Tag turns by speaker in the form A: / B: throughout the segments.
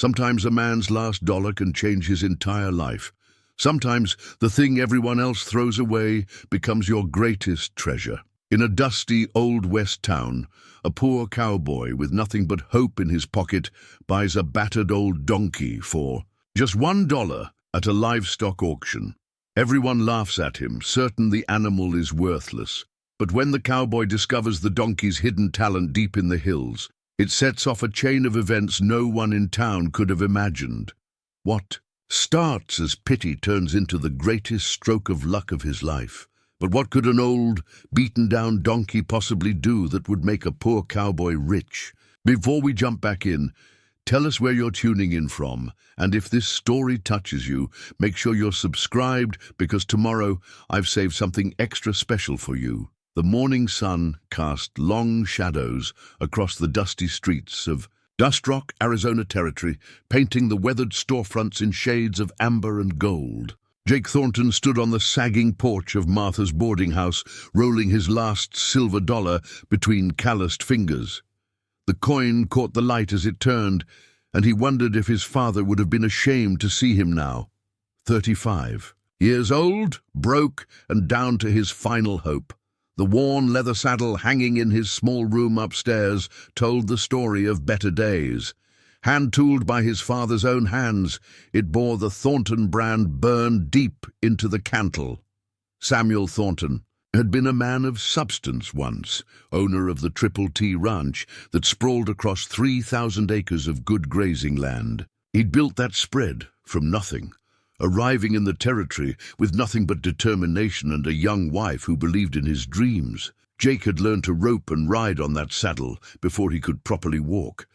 A: Sometimes a man's last dollar can change his entire life. Sometimes the thing everyone else throws away becomes your greatest treasure. In a dusty Old West town, a poor cowboy with nothing but hope in his pocket buys a battered old donkey for just $1 at a livestock auction. Everyone laughs at him, certain the animal is worthless. But when the cowboy discovers the donkey's hidden talent deep in the hills, it sets off a chain of events no one in town could have imagined. What starts as pity turns into the greatest stroke of luck of his life. But what could an old, beaten-down donkey possibly do that would make a poor cowboy rich? Before we jump back in, tell us where you're tuning in from, and if this story touches you, make sure you're subscribed, because tomorrow I've saved something extra special for you. The morning sun cast long shadows across the dusty streets of Dust Rock, Arizona Territory, painting the weathered storefronts in shades of amber and gold. Jake Thornton stood on the sagging porch of Martha's boarding house, rolling his last silver dollar between calloused fingers. The coin caught the light as it turned, and he wondered if his father would have been ashamed to see him now. 35 years old, broke, and down to his final hope. The worn leather saddle hanging in his small room upstairs told the story of better days. Hand-tooled by his father's own hands, it bore the Thornton brand burned deep into the cantle. Samuel Thornton had been a man of substance once, owner of the Triple T Ranch that sprawled across 3,000 acres of good grazing land. He'd built that spread from nothing, arriving in the territory with nothing but determination and a young wife who believed in his dreams. Jake had learned to rope and ride on that saddle before he could properly walk.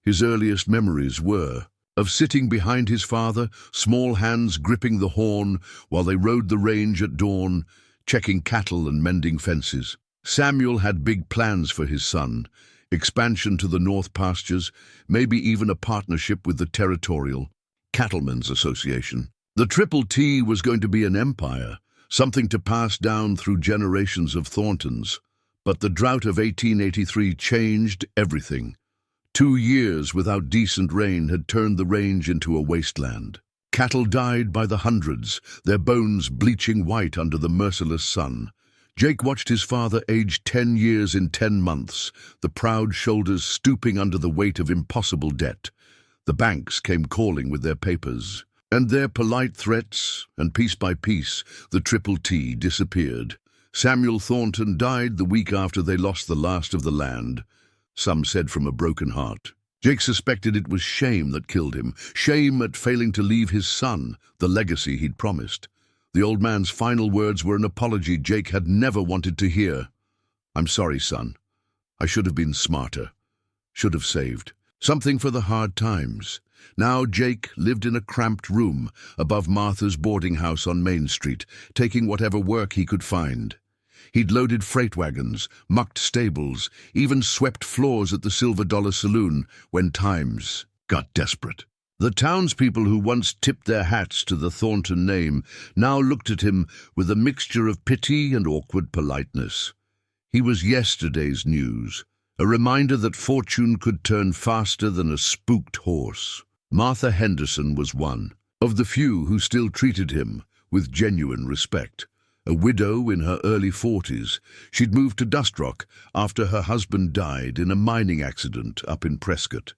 A: His earliest memories were of sitting behind his father, small hands gripping the horn while they rode the range at dawn, checking cattle and mending fences. Samuel had big plans for his son, expansion to the north pastures, maybe even a partnership with the Territorial Cattlemen's Association. The Triple T was going to be an empire, something to pass down through generations of Thorntons. But the drought of 1883 changed everything. 2 years without decent rain had turned the range into a wasteland. Cattle died by the hundreds, their bones bleaching white under the merciless sun. Jake watched his father age 10 years in 10 months, the proud shoulders stooping under the weight of impossible debt. The banks came calling with their papers, and their polite threats, and piece by piece, the Triple T disappeared. Samuel Thornton died the week after they lost the last of the land. Some said from a broken heart. Jake suspected it was shame that killed him, shame at failing to leave his son the legacy he'd promised. The old man's final words were an apology Jake had never wanted to hear. "I'm sorry, son. I should have been smarter. Should have saved. Something for the hard times." Now Jake lived in a cramped room above Martha's boarding house on Main Street, taking whatever work he could find. He'd loaded freight wagons, mucked stables, even swept floors at the Silver Dollar Saloon when times got desperate. The townspeople who once tipped their hats to the Thornton name now looked at him with a mixture of pity and awkward politeness. He was yesterday's news, a reminder that fortune could turn faster than a spooked horse. Martha Henderson was one of the few who still treated him with genuine respect. A widow in her early 40s, she'd moved to Dust Rock after her husband died in a mining accident up in Prescott.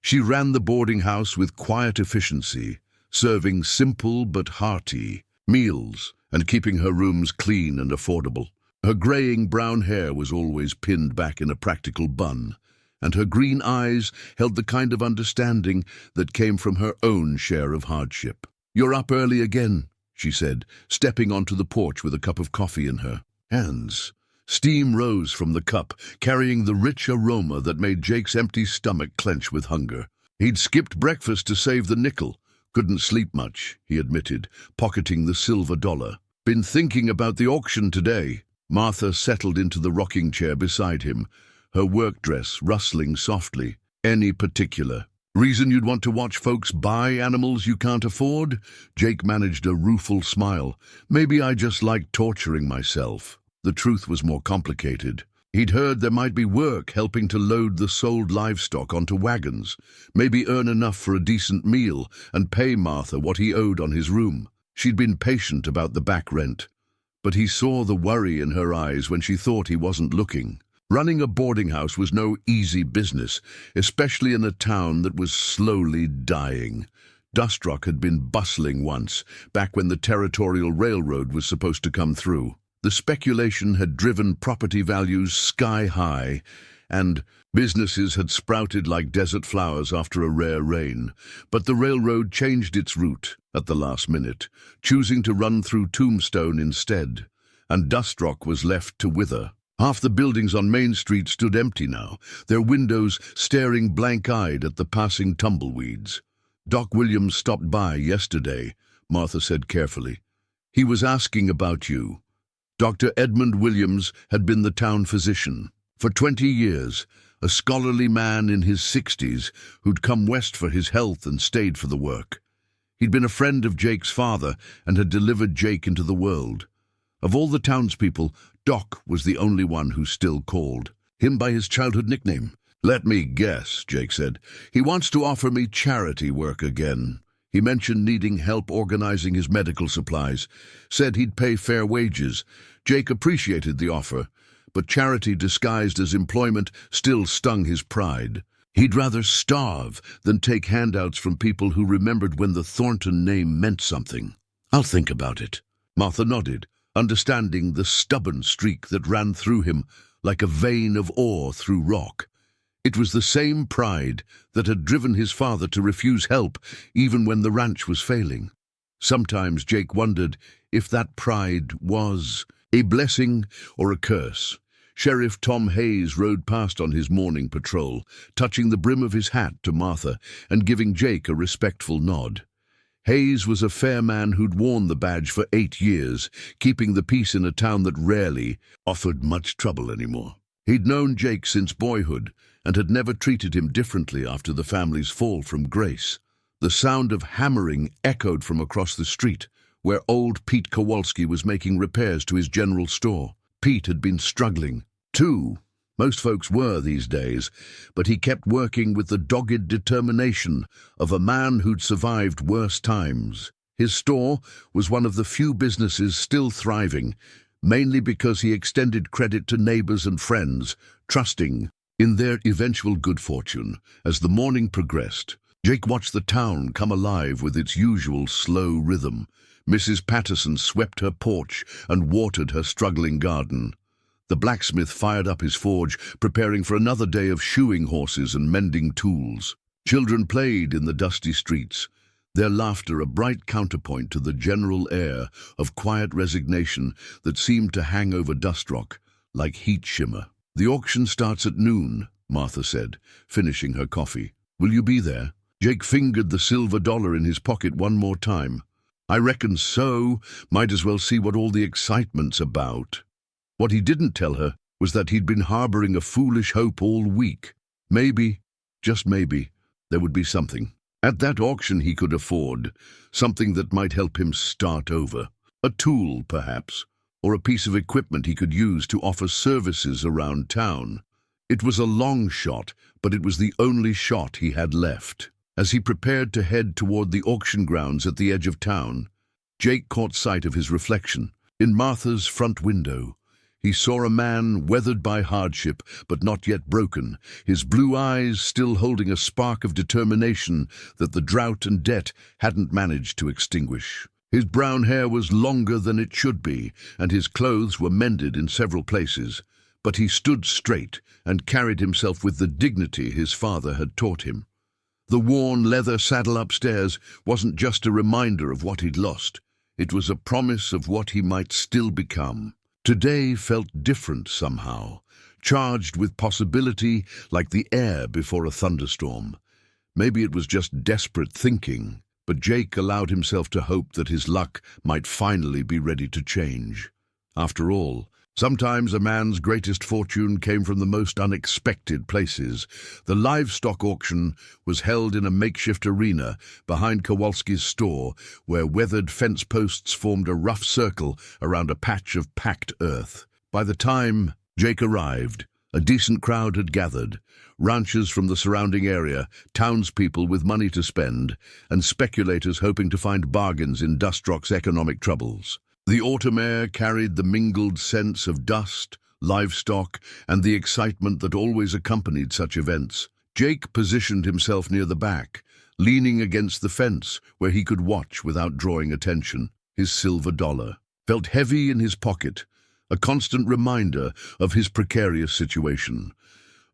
A: She ran the boarding house with quiet efficiency, serving simple but hearty meals and keeping her rooms clean and affordable. Her graying brown hair was always pinned back in a practical bun, and her green eyes held the kind of understanding that came from her own share of hardship. "You're up early again," she said, stepping onto the porch with a cup of coffee in her hands. Steam rose from the cup, carrying the rich aroma that made Jake's empty stomach clench with hunger. He'd skipped breakfast to save the nickel. Couldn't sleep much, he admitted, pocketing the silver dollar. "Been thinking about the auction today." Martha settled into the rocking chair beside him, her work dress rustling softly. "Any particular reason you'd want to watch folks buy animals you can't afford?" Jake managed a rueful smile. "Maybe I just like torturing myself." The truth was more complicated. He'd heard there might be work helping to load the sold livestock onto wagons, maybe earn enough for a decent meal and pay Martha what he owed on his room. She'd been patient about the back rent, but he saw the worry in her eyes when she thought he wasn't looking. Running a boarding house was no easy business, especially in a town that was slowly dying. Dustrock had been bustling once, back when the territorial railroad was supposed to come through. The speculation had driven property values sky high, and businesses had sprouted like desert flowers after a rare rain. But the railroad changed its route at the last minute, choosing to run through Tombstone instead, and Dustrock was left to wither. Half the buildings on Main Street stood empty now, their windows staring blank-eyed at the passing tumbleweeds. "Doc Williams stopped by yesterday," Martha said carefully. "He was asking about you." Dr. Edmund Williams had been the town physician. For 20 years, a scholarly man in his 60s who'd come west for his health and stayed for the work. He'd been a friend of Jake's father and had delivered Jake into the world. Of all the townspeople, Doc was the only one who still called him by his childhood nickname. "Let me guess," Jake said. "He wants to offer me charity work again." He mentioned needing help organizing his medical supplies, said he'd pay fair wages. Jake appreciated the offer, but charity disguised as employment still stung his pride. He'd rather starve than take handouts from people who remembered when the Thornton name meant something. "I'll think about it." Martha nodded, understanding the stubborn streak that ran through him like a vein of ore through rock. It was the same pride that had driven his father to refuse help even when the ranch was failing. Sometimes Jake wondered if that pride was a blessing or a curse. Sheriff Tom Hayes rode past on his morning patrol, touching the brim of his hat to Martha and giving Jake a respectful nod. Hayes was a fair man who'd worn the badge for 8 years, keeping the peace in a town that rarely offered much trouble anymore. He'd known Jake since boyhood and had never treated him differently after the family's fall from grace. The sound of hammering echoed from across the street, where old Pete Kowalski was making repairs to his general store. Pete had been struggling, too. Most folks were these days, but he kept working with the dogged determination of a man who'd survived worse times. His store was one of the few businesses still thriving, mainly because he extended credit to neighbors and friends, trusting in their eventual good fortune. As the morning progressed, Jake watched the town come alive with its usual slow rhythm. Mrs. Patterson swept her porch and watered her struggling garden. The blacksmith fired up his forge, preparing for another day of shoeing horses and mending tools. Children played in the dusty streets, their laughter a bright counterpoint to the general air of quiet resignation that seemed to hang over Dustrock like heat shimmer. "The auction starts at noon," Martha said, finishing her coffee. "Will you be there?" Jake fingered the silver dollar in his pocket one more time. "I reckon so. Might as well see what all the excitement's about." What he didn't tell her was that he'd been harboring a foolish hope all week. Maybe, just maybe, there would be something at that auction he could afford, something that might help him start over. A tool, perhaps, or a piece of equipment he could use to offer services around town. It was a long shot, but it was the only shot he had left. As he prepared to head toward the auction grounds at the edge of town, Jake caught sight of his reflection. In Martha's front window, he saw a man weathered by hardship, but not yet broken, his blue eyes still holding a spark of determination that the drought and debt hadn't managed to extinguish. His brown hair was longer than it should be, and his clothes were mended in several places, but he stood straight and carried himself with the dignity his father had taught him. The worn leather saddle upstairs wasn't just a reminder of what he'd lost. It was a promise of what he might still become. Today felt different somehow, charged with possibility like the air before a thunderstorm. Maybe it was just desperate thinking, but Jake allowed himself to hope that his luck might finally be ready to change. After all, sometimes a man's greatest fortune came from the most unexpected places. The livestock auction was held in a makeshift arena behind Kowalski's store, where weathered fence posts formed a rough circle around a patch of packed earth. By the time Jake arrived. A decent crowd had gathered. Ranchers from the surrounding area, townspeople with money to spend, and speculators hoping to find bargains in Dustrock's economic troubles. The autumn air carried the mingled sense of dust, livestock, and the excitement that always accompanied such events. Jake positioned himself near the back, leaning against the fence where he could watch without drawing attention. His silver dollar felt heavy in his pocket, a constant reminder of his precarious situation.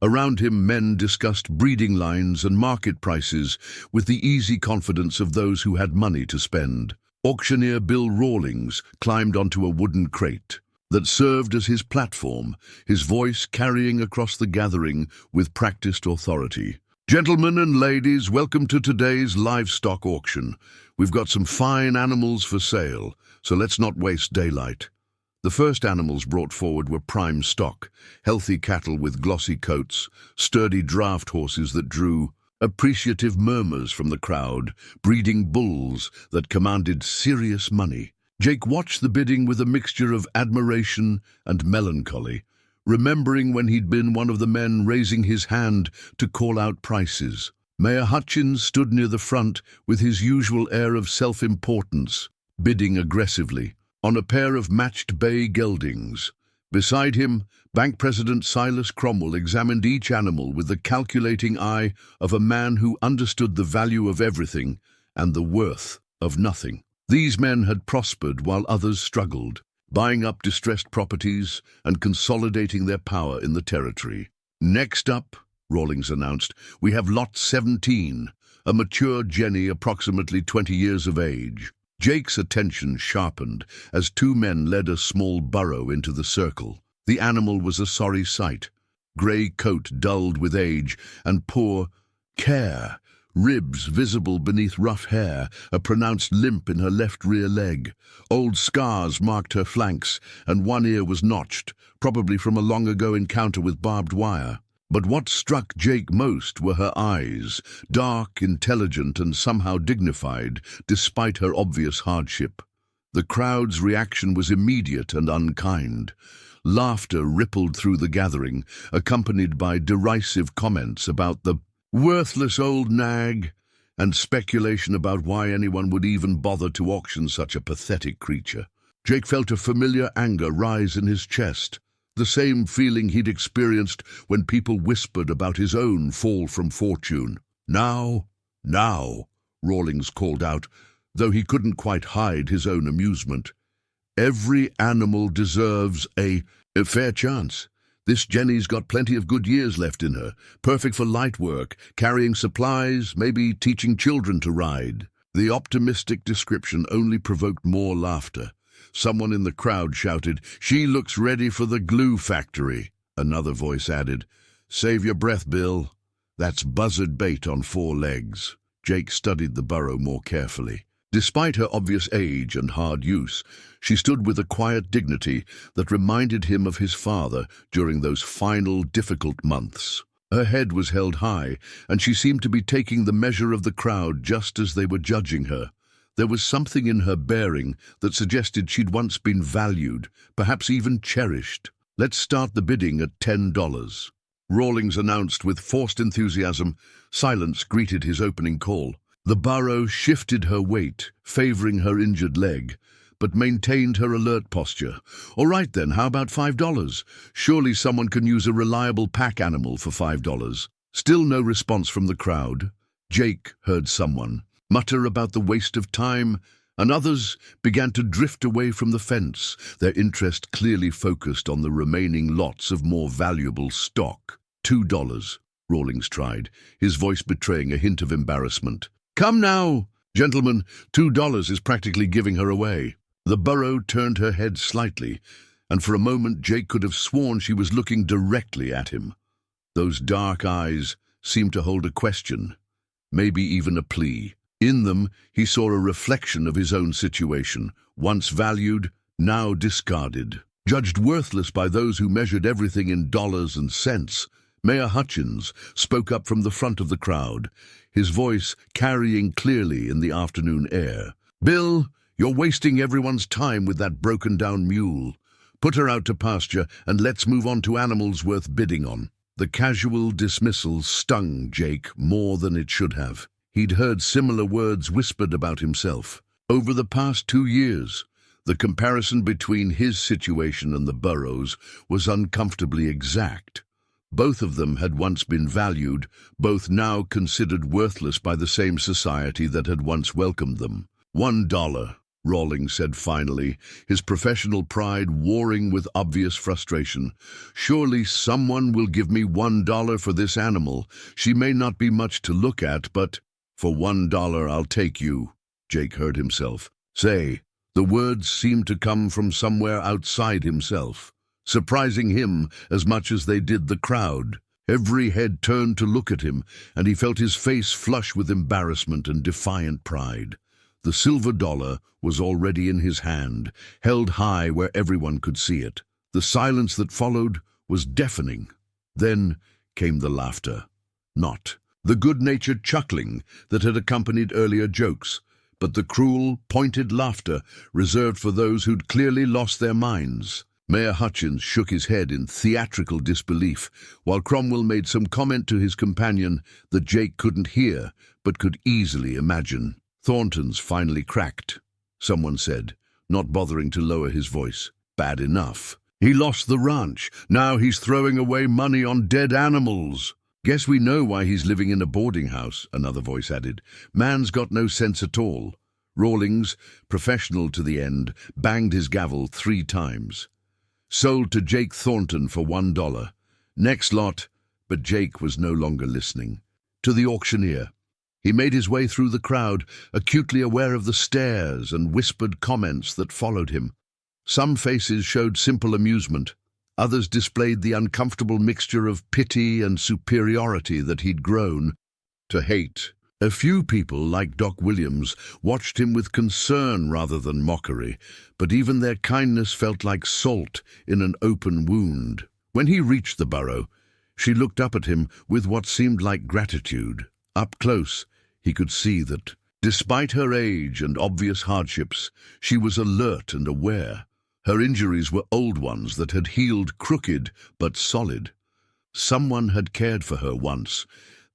A: Around him, men discussed breeding lines and market prices with the easy confidence of those who had money to spend. Auctioneer Bill Rawlings climbed onto a wooden crate that served as his platform, his voice carrying across the gathering with practiced authority. "Gentlemen and ladies, welcome to today's livestock auction. We've got some fine animals for sale, so let's not waste daylight." The first animals brought forward were prime stock, healthy cattle with glossy coats, sturdy draft horses that drew appreciative murmurs from the crowd, breeding bulls that commanded serious money. Jake watched the bidding with a mixture of admiration and melancholy, remembering when he'd been one of the men raising his hand to call out prices. Mayor Hutchins stood near the front with his usual air of self-importance, bidding aggressively on a pair of matched bay geldings. Beside him, Bank President Silas Cromwell examined each animal with the calculating eye of a man who understood the value of everything and the worth of nothing. These men had prospered while others struggled, buying up distressed properties and consolidating their power in the territory. "Next up," Rawlings announced, "we have Lot 17, a mature Jenny approximately 20 years of age." Jake's attention sharpened as two men led a small burro into the circle. The animal was a sorry sight. Grey coat dulled with age and poor care, ribs visible beneath rough hair, a pronounced limp in her left rear leg. Old scars marked her flanks, and one ear was notched, probably from a long-ago encounter with barbed wire. But what struck Jake most were her eyes, dark, intelligent, and somehow dignified, despite her obvious hardship. The crowd's reaction was immediate and unkind. Laughter rippled through the gathering, accompanied by derisive comments about the worthless old nag, and speculation about why anyone would even bother to auction such a pathetic creature. Jake felt a familiar anger rise in his chest, the same feeling he'd experienced when people whispered about his own fall from fortune. Now, Rawlings called out, though he couldn't quite hide his own amusement. "Every animal deserves a fair chance. This Jenny's got plenty of good years left in her, perfect for light work, carrying supplies, maybe teaching children to ride." The optimistic description only provoked more laughter. Someone in the crowd shouted, "She looks ready for the glue factory." Another voice added, "Save your breath, Bill. That's buzzard bait on 4 legs." Jake studied the burro more carefully. Despite her obvious age and hard use, she stood with a quiet dignity that reminded him of his father during those final, difficult months. Her head was held high, and she seemed to be taking the measure of the crowd just as they were judging her. There was something in her bearing that suggested she'd once been valued, perhaps even cherished. "Let's start the bidding at $10. Rawlings announced with forced enthusiasm. Silence greeted his opening call. The burro shifted her weight, favoring her injured leg, but maintained her alert posture. "All right then, how about $5? Surely someone can use a reliable pack animal for $5. Still no response from the crowd. Jake heard someone mutter about the waste of time, and others began to drift away from the fence, their interest clearly focused on the remaining lots of more valuable stock. $2, Rawlings tried, his voice betraying a hint of embarrassment. "Come now, gentlemen, $2 is practically giving her away." The burro turned her head slightly, and for a moment Jake could have sworn she was looking directly at him. Those dark eyes seemed to hold a question, maybe even a plea. In them, he saw a reflection of his own situation, once valued, now discarded. Judged worthless by those who measured everything in dollars and cents, Mayor Hutchins spoke up from the front of the crowd, his voice carrying clearly in the afternoon air. "Bill, you're wasting everyone's time with that broken-down mule. Put her out to pasture and let's move on to animals worth bidding on." The casual dismissal stung Jake more than it should have. He'd heard similar words whispered about himself. Over the past 2 years, the comparison between his situation and the burrows was uncomfortably exact. Both of them had once been valued, both now considered worthless by the same society that had once welcomed them. $1, Rawlings said finally, his professional pride warring with obvious frustration. "Surely someone will give me $1 for this animal. She may not be much to look at, but for $1 I'll take you," Jake heard himself say. The words seemed to come from somewhere outside himself, surprising him as much as they did the crowd. Every head turned to look at him, and he felt his face flush with embarrassment and defiant pride. The silver dollar was already in his hand, held high where everyone could see it. The silence that followed was deafening. Then came the laughter. Not the good-natured chuckling that had accompanied earlier jokes, but the cruel, pointed laughter reserved for those who'd clearly lost their minds. Mayor Hutchins shook his head in theatrical disbelief, while Cromwell made some comment to his companion that Jake couldn't hear, but could easily imagine. "Thornton's finally cracked," someone said, not bothering to lower his voice. "Bad enough. He lost the ranch. Now he's throwing away money on dead animals." "Guess we know why he's living in a boarding house," another voice added. "Man's got no sense at all." Rawlings, professional to the end, banged his gavel 3 times. "Sold to Jake Thornton for $1. Next lot," but Jake was no longer listening. To the auctioneer. He made his way through the crowd, acutely aware of the stares and whispered comments that followed him. Some faces showed simple amusement. Others displayed the uncomfortable mixture of pity and superiority that he'd grown to hate. A few people, like Doc Williams, watched him with concern rather than mockery, but even their kindness felt like salt in an open wound. When he reached the burrow, she looked up at him with what seemed like gratitude. Up close, he could see that, despite her age and obvious hardships, she was alert and aware. Her injuries were old ones that had healed crooked but solid. Someone had cared for her once.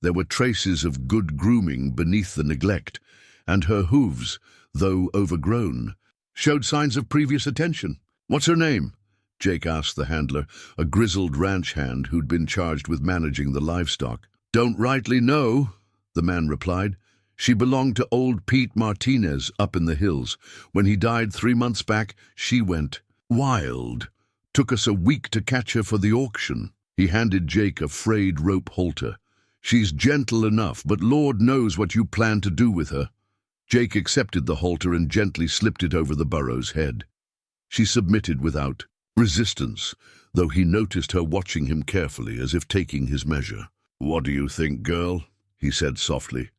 A: There were traces of good grooming beneath the neglect, and her hooves, though overgrown, showed signs of previous attention. "What's her name?" Jake asked the handler, a grizzled ranch hand who'd been charged with managing the livestock. "Don't rightly know," the man replied. "She belonged to old Pete Martinez up in the hills. When he died 3 months back, she went wild. Took us a week to catch her for the auction." He handed Jake a frayed rope halter. "She's gentle enough, but Lord knows what you plan to do with her." Jake accepted the halter and gently slipped it over the burro's head. She submitted without resistance, though he noticed her watching him carefully as if taking his measure. "What do you think, girl?" he said softly.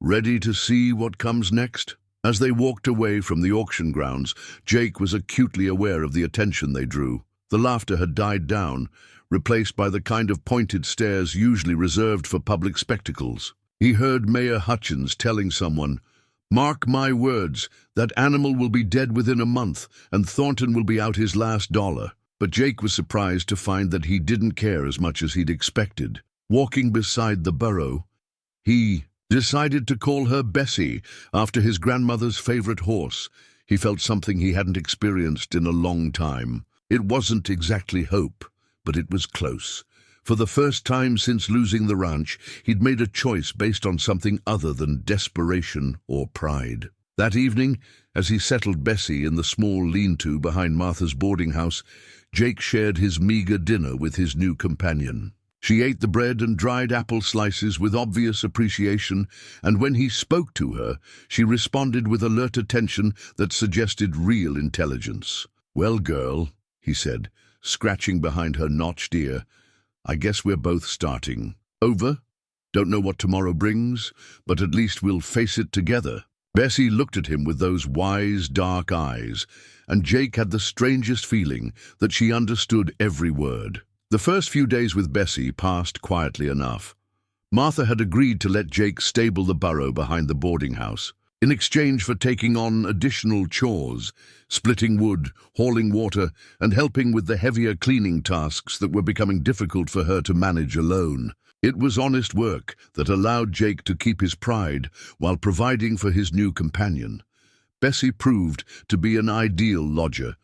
A: "Ready to see what comes next?" As they walked away from the auction grounds, Jake was acutely aware of the attention they drew. The laughter had died down, replaced by the kind of pointed stares usually reserved for public spectacles. He heard Mayor Hutchins telling someone, "Mark my words, that animal will be dead within a month, and Thornton will be out his last dollar." But Jake was surprised to find that he didn't care as much as he'd expected. Walking beside the burrow, he decided to call her Bessie, after his grandmother's favorite horse. He felt something he hadn't experienced in a long time. It wasn't exactly hope, but it was close. For the first time since losing the ranch, he'd made a choice based on something other than desperation or pride. That evening, as he settled Bessie in the small lean-to behind Martha's boarding house, Jake shared his meager dinner with his new companion. She ate the bread and dried apple slices with obvious appreciation, and when he spoke to her, she responded with alert attention that suggested real intelligence. "Well, girl," he said, scratching behind her notched ear, "I guess we're both starting. Over? Don't know what tomorrow brings, but at least we'll face it together." Bessie looked at him with those wise, dark eyes, and Jake had the strangest feeling that she understood every word. The first few days with Bessie passed quietly enough. Martha had agreed to let Jake stable the burrow behind the boarding house. In exchange for taking on additional chores, splitting wood, hauling water, and helping with the heavier cleaning tasks that were becoming difficult for her to manage alone. It was honest work that allowed Jake to keep his pride while providing for his new companion. Bessie proved to be an ideal lodger.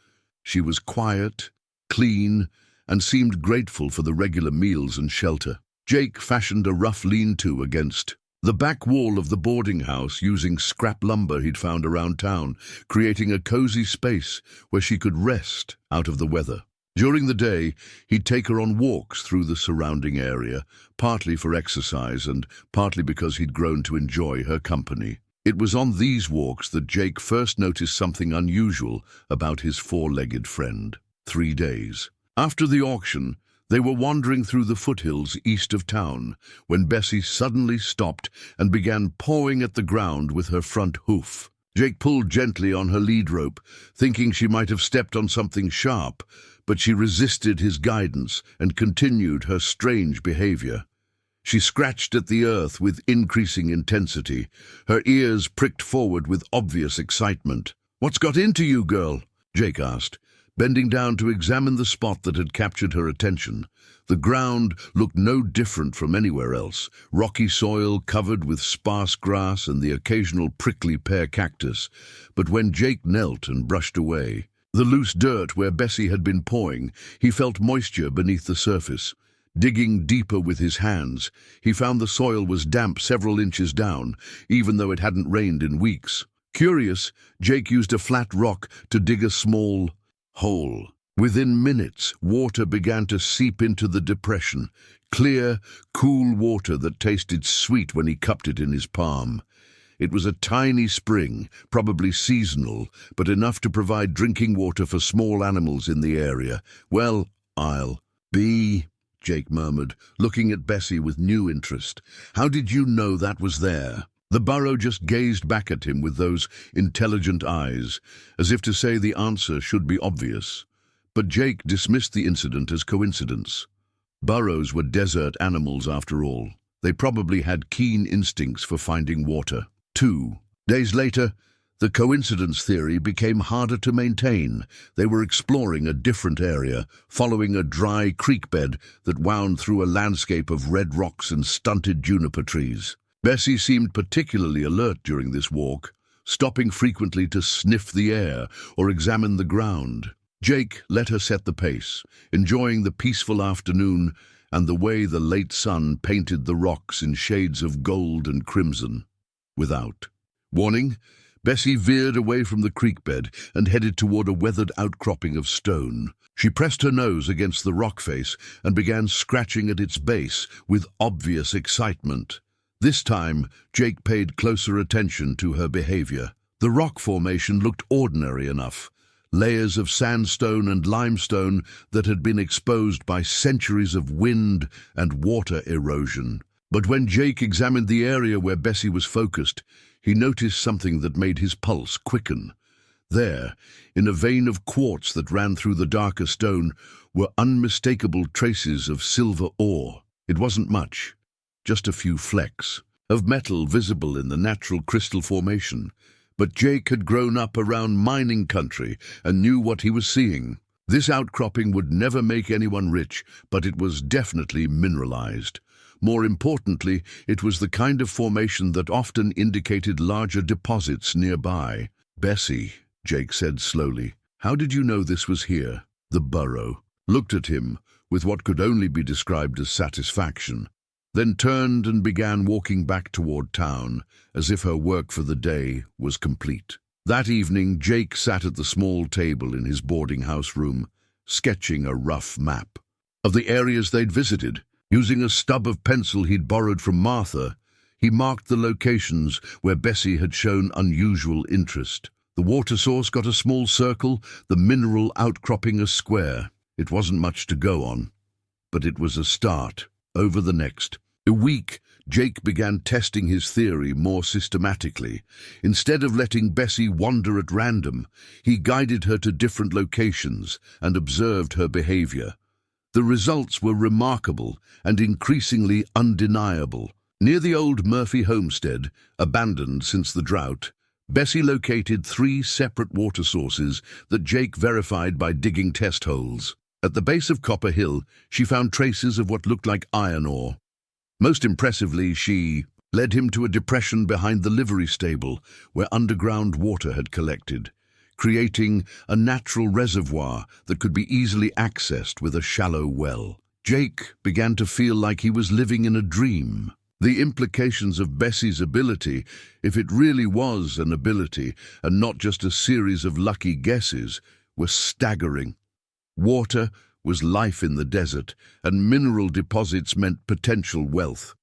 A: She was quiet, clean, and seemed grateful for the regular meals and shelter. Jake fashioned a rough lean-to against the back wall of the boarding house using scrap lumber he'd found around town, creating a cozy space where she could rest out of the weather. During the day, he'd take her on walks through the surrounding area, partly for exercise and partly because he'd grown to enjoy her company. It was on these walks that Jake first noticed something unusual about his four-legged friend. 3 days. After the auction, they were wandering through the foothills east of town when Bessie suddenly stopped and began pawing at the ground with her front hoof. Jake pulled gently on her lead rope, thinking she might have stepped on something sharp, but she resisted his guidance and continued her strange behavior. She scratched at the earth with increasing intensity, her ears pricked forward with obvious excitement. "What's got into you, girl?" Jake asked, bending down to examine the spot that had captured her attention. The ground looked no different from anywhere else, rocky soil covered with sparse grass and the occasional prickly pear cactus. But when Jake knelt and brushed away the loose dirt where Bessie had been pawing, he felt moisture beneath the surface. Digging deeper with his hands, he found the soil was damp several inches down, even though it hadn't rained in weeks. Curious, Jake used a flat rock to dig a small hole. Within minutes, water began to seep into the depression, clear, cool water that tasted sweet when he cupped it in his palm. It was a tiny spring, probably seasonal, but enough to provide drinking water for small animals in the area. "Well, I'll be," Jake murmured, looking at Bessie with new interest. "How did you know that was there?" The burro just gazed back at him with those intelligent eyes, as if to say the answer should be obvious. But Jake dismissed the incident as coincidence. Burros were desert animals after all. They probably had keen instincts for finding water. 2 days later, the coincidence theory became harder to maintain. They were exploring a different area, following a dry creek bed that wound through a landscape of red rocks and stunted juniper trees. Bessie seemed particularly alert during this walk, stopping frequently to sniff the air or examine the ground. Jake let her set the pace, enjoying the peaceful afternoon and the way the late sun painted the rocks in shades of gold and crimson. Without warning, Bessie veered away from the creek bed and headed toward a weathered outcropping of stone. She pressed her nose against the rock face and began scratching at its base with obvious excitement. This time, Jake paid closer attention to her behavior. The rock formation looked ordinary enough, layers of sandstone and limestone that had been exposed by centuries of wind and water erosion. But when Jake examined the area where Bessie was focused, he noticed something that made his pulse quicken. There, in a vein of quartz that ran through the darker stone, were unmistakable traces of silver ore. It wasn't much, just a few flecks of metal visible in the natural crystal formation. But Jake had grown up around mining country and knew what he was seeing. This outcropping would never make anyone rich, but it was definitely mineralized. More importantly, it was the kind of formation that often indicated larger deposits nearby. "Bessie," Jake said slowly, "how did you know this was here?" The burro looked at him with what could only be described as satisfaction, then turned and began walking back toward town, as if her work for the day was complete. That evening, Jake sat at the small table in his boarding house room, sketching a rough map of the areas they'd visited. Using a stub of pencil he'd borrowed from Martha, he marked the locations where Bessie had shown unusual interest. The water source got a small circle, the mineral outcropping a square. It wasn't much to go on, but it was a start. Over the next week, Jake began testing his theory more systematically. Instead of letting Bessie wander at random, he guided her to different locations and observed her behavior. The results were remarkable and increasingly undeniable. Near the old Murphy homestead, abandoned since the drought, Bessie located 3 separate water sources that Jake verified by digging test holes. At the base of Copper Hill, she found traces of what looked like iron ore. Most impressively, she led him to a depression behind the livery stable where underground water had collected, creating a natural reservoir that could be easily accessed with a shallow well. Jake began to feel like he was living in a dream. The implications of Bessie's ability, if it really was an ability and not just a series of lucky guesses, were staggering. Water was life in the desert, and mineral deposits meant potential wealth.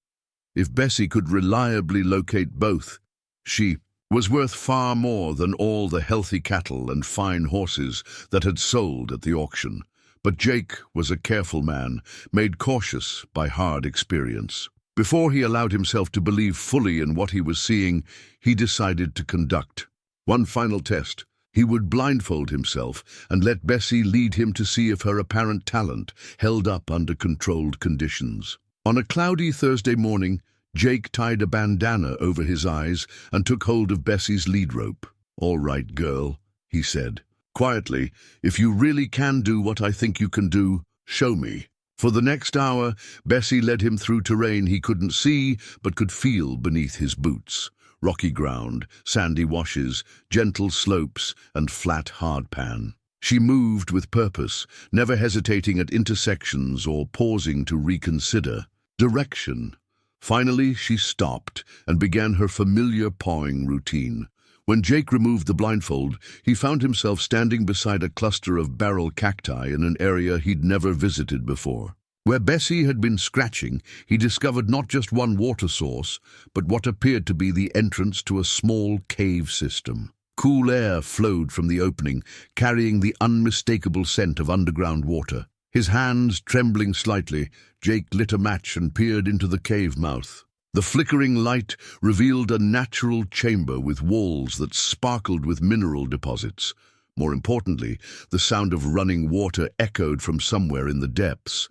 A: If Bessie could reliably locate both, she was worth far more than all the healthy cattle and fine horses that had sold at the auction. But Jake was a careful man, made cautious by hard experience. Before he allowed himself to believe fully in what he was seeing, he decided to conduct one final test. He would blindfold himself and let Bessie lead him to see if her apparent talent held up under controlled conditions. On a cloudy Thursday morning, Jake tied a bandana over his eyes and took hold of Bessie's lead rope. "All right, girl," he said. "Quietly, if you really can do what I think you can do, show me." For the next hour, Bessie led him through terrain he couldn't see but could feel beneath his boots. Rocky ground, sandy washes, gentle slopes, and flat hardpan. She moved with purpose, never hesitating at intersections or pausing to reconsider direction. Finally, she stopped and began her familiar pawing routine. When Jake removed the blindfold, he found himself standing beside a cluster of barrel cacti in an area he'd never visited before. Where Bessie had been scratching, he discovered not just one water source, but what appeared to be the entrance to a small cave system. Cool air flowed from the opening, carrying the unmistakable scent of underground water. His hands trembling slightly, Jake lit a match and peered into the cave mouth. The flickering light revealed a natural chamber with walls that sparkled with mineral deposits. More importantly, the sound of running water echoed from somewhere in the depths.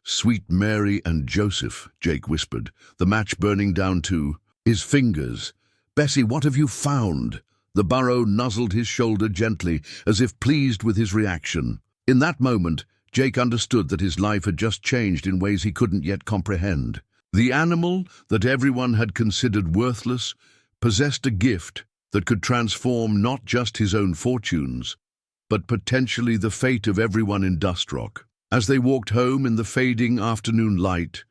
A: "Sweet Mary and Joseph," Jake whispered, the match burning down to his fingers. "Bessie, what have you found?" The burrow nuzzled his shoulder gently, as if pleased with his reaction. In that moment, Jake understood that his life had just changed in ways he couldn't yet comprehend. The animal that everyone had considered worthless possessed a gift that could transform not just his own fortunes, but potentially the fate of everyone in Dustrock. As they walked home in the fading afternoon light,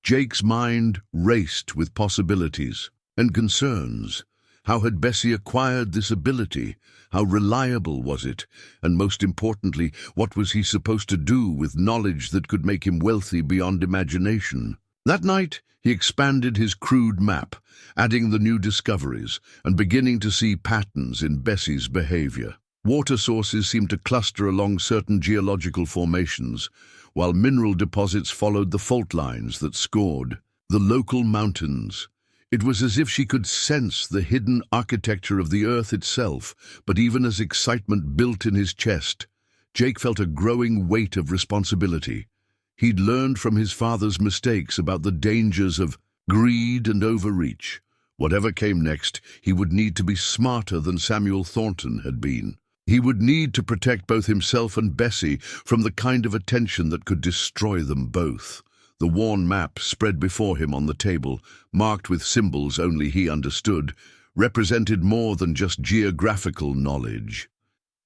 A: Jake's mind raced with possibilities and concerns. How had Bessie acquired this ability? How reliable was it? And most importantly, what was he supposed to do with knowledge that could make him wealthy beyond imagination? That night, he expanded his crude map, adding the new discoveries and beginning to see patterns in Bessie's behavior. Water sources seemed to cluster along certain geological formations, while mineral deposits followed the fault lines that scored the local mountains. It was as if she could sense the hidden architecture of the earth itself, but even as excitement built in his chest, Jake felt a growing weight of responsibility. He'd learned from his father's mistakes about the dangers of greed and overreach. Whatever came next, he would need to be smarter than Samuel Thornton had been. He would need to protect both himself and Bessie from the kind of attention that could destroy them both. The worn map spread before him on the table, marked with symbols only he understood, represented more than just geographical knowledge.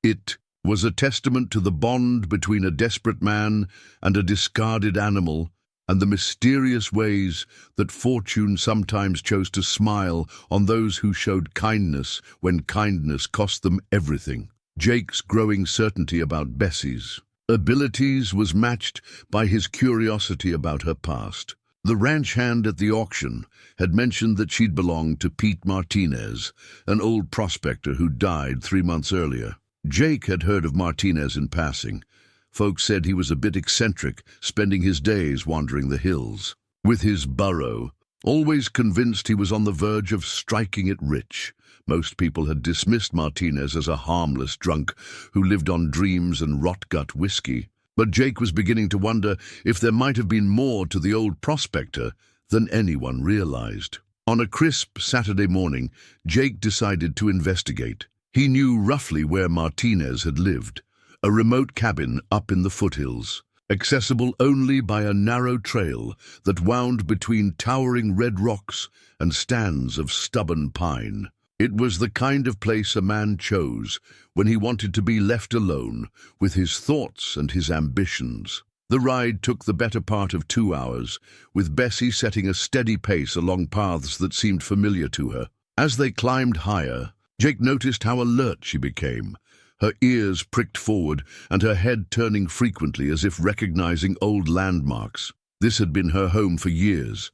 A: It was a testament to the bond between a desperate man and a discarded animal, and the mysterious ways that fortune sometimes chose to smile on those who showed kindness when kindness cost them everything. Jake's growing certainty about Bessie's abilities was matched by his curiosity about her past. The ranch hand at the auction had mentioned that she'd belonged to Pete Martinez, an old prospector who died 3 months earlier. Jake had heard of Martinez in passing. Folks said he was a bit eccentric, spending his days wandering the hills with his burro, always convinced he was on the verge of striking it rich. Most people had dismissed Martinez as a harmless drunk who lived on dreams and rot-gut whiskey. But Jake was beginning to wonder if there might have been more to the old prospector than anyone realized. On a crisp Saturday morning, Jake decided to investigate. He knew roughly where Martinez had lived, a remote cabin up in the foothills, accessible only by a narrow trail that wound between towering red rocks and stands of stubborn pine. It was the kind of place a man chose when he wanted to be left alone with his thoughts and his ambitions. The ride took the better part of 2 hours, with Bessie setting a steady pace along paths that seemed familiar to her. As they climbed higher, Jake noticed how alert she became, her ears pricked forward and her head turning frequently as if recognizing old landmarks. This had been her home for years,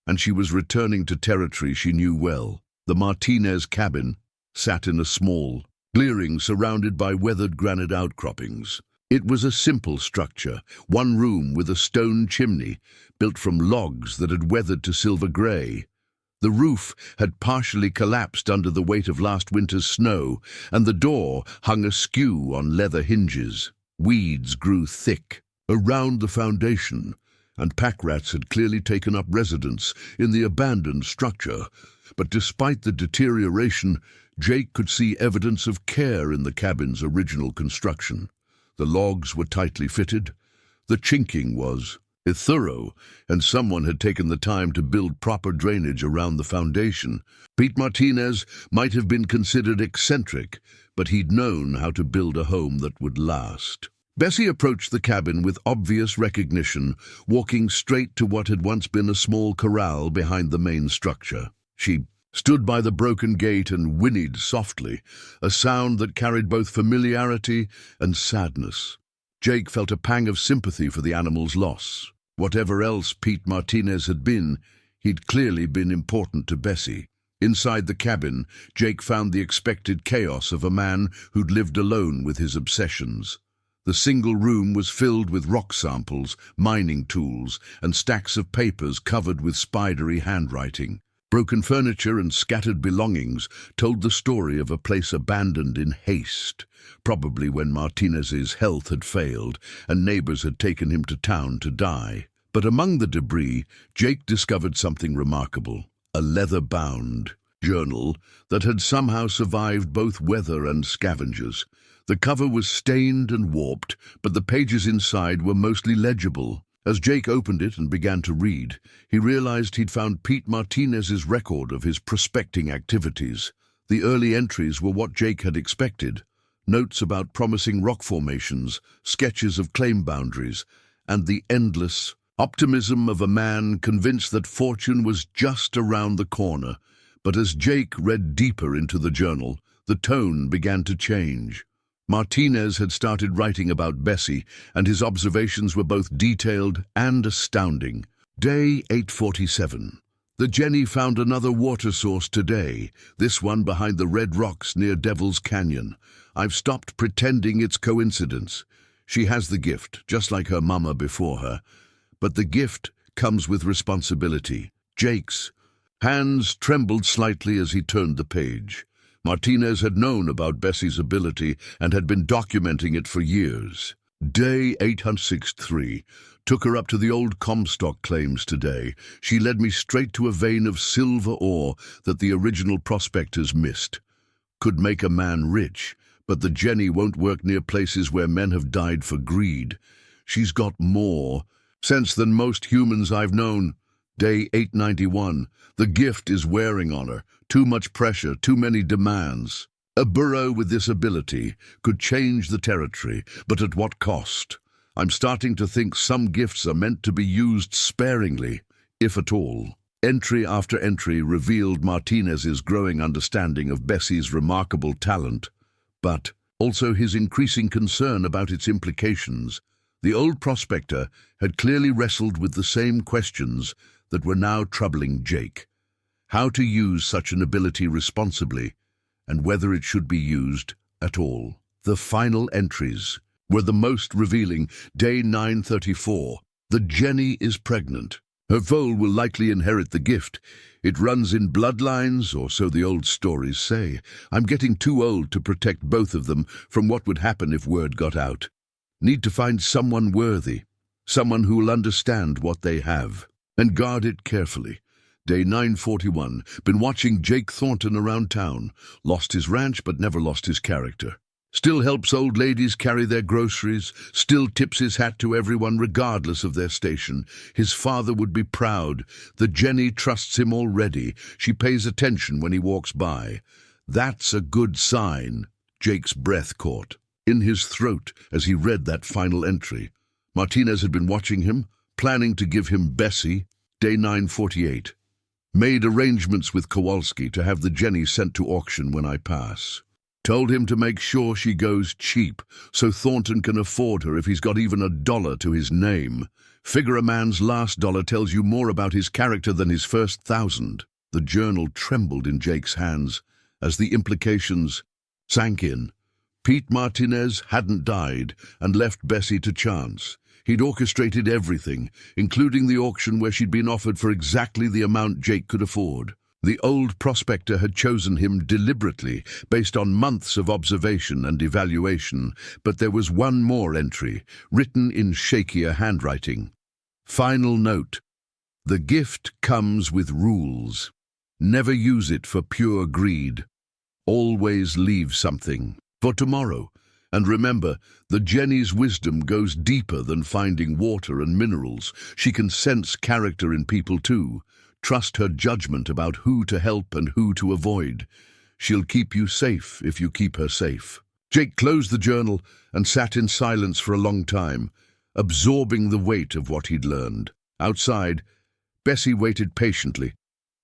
A: and she was returning to territory she knew well. The Martinez cabin sat in a small clearing surrounded by weathered granite outcroppings. It was a simple structure, one room with a stone chimney built from logs that had weathered to silver grey. The roof had partially collapsed under the weight of last winter's snow, and the door hung askew on leather hinges. Weeds grew thick around the foundation, and pack rats had clearly taken up residence in the abandoned structure. But despite the deterioration, Jake could see evidence of care in the cabin's original construction. The logs were tightly fitted, the chinking was thorough, and someone had taken the time to build proper drainage around the foundation. Pete Martinez might have been considered eccentric, but he'd known how to build a home that would last. Bessie approached the cabin with obvious recognition, walking straight to what had once been a small corral behind the main structure. She stood by the broken gate and whinnied softly, a sound that carried both familiarity and sadness. Jake felt a pang of sympathy for the animal's loss. Whatever else Pete Martinez had been, he'd clearly been important to Bessie. Inside the cabin, Jake found the expected chaos of a man who'd lived alone with his obsessions. The single room was filled with rock samples, mining tools, and stacks of papers covered with spidery handwriting. Broken furniture and scattered belongings told the story of a place abandoned in haste, probably when Martinez's health had failed and neighbors had taken him to town to die. But among the debris, Jake discovered something remarkable, a leather-bound journal that had somehow survived both weather and scavengers. The cover was stained and warped, but the pages inside were mostly legible. As Jake opened it and began to read, he realized he'd found Pete Martinez's record of his prospecting activities. The early entries were what Jake had expected: notes about promising rock formations, sketches of claim boundaries, and the endless optimism of a man convinced that fortune was just around the corner. But as Jake read deeper into the journal, the tone began to change. Martinez had started writing about Bessie, and his observations were both detailed and astounding. Day 847. The Jenny found another water source today, this one behind the red rocks near Devil's Canyon. I've stopped pretending it's coincidence. She has the gift, just like her mama before her. But the gift comes with responsibility. Jake's hands trembled slightly as he turned the page. Martinez had known about Bessie's ability and had been documenting it for years. Day 863 took her up to the old Comstock claims today. She led me straight to a vein of silver ore that the original prospectors missed. Could make a man rich, but the Jenny won't work near places where men have died for greed. She's got more sense than most humans I've known. Day 891. The gift is wearing on her. Too much pressure, too many demands. A burrow with this ability could change the territory, but at what cost? I'm starting to think some gifts are meant to be used sparingly, if at all. Entry after entry revealed Martinez's growing understanding of Bessie's remarkable talent, but also his increasing concern about its implications. The old prospector had clearly wrestled with the same questions that were now troubling Jake: how to use such an ability responsibly, and whether it should be used at all. The final entries were the most revealing. Day 934. The Jenny is pregnant. Her foal will likely inherit the gift. It runs in bloodlines, or so the old stories say. I'm getting too old to protect both of them from what would happen if word got out. Need to find someone worthy, someone who'll understand what they have, and guard it carefully. Day 941. Been watching Jake Thornton around town. Lost his ranch but never lost his character. Still helps old ladies carry their groceries. Still tips his hat to everyone regardless of their station. His father would be proud. The Jenny trusts him already. She pays attention when he walks by. That's a good sign. Jake's breath caught in his throat as he read that final entry. Martinez had been watching him, planning to give him Bessie. Day 948. Made arrangements with Kowalski to have the Jenny sent to auction when I pass. Told him to make sure she goes cheap, so Thornton can afford her if he's got even $1 to his name. Figure a man's last dollar tells you more about his character than his first 1,000. The journal trembled in Jake's hands as the implications sank in. Pete Martinez hadn't died and left Bessie to chance. He'd orchestrated everything, including the auction where she'd been offered for exactly the amount Jake could afford. The old prospector had chosen him deliberately, based on months of observation and evaluation, but there was one more entry, written in shakier handwriting. Final note: the gift comes with rules. Never use it for pure greed. Always leave something for tomorrow. And remember, the Jenny's wisdom goes deeper than finding water and minerals. She can sense character in people too. Trust her judgment about who to help and who to avoid. She'll keep you safe if you keep her safe. Jake closed the journal and sat in silence for a long time, absorbing the weight of what he'd learned. Outside, Bessie waited patiently,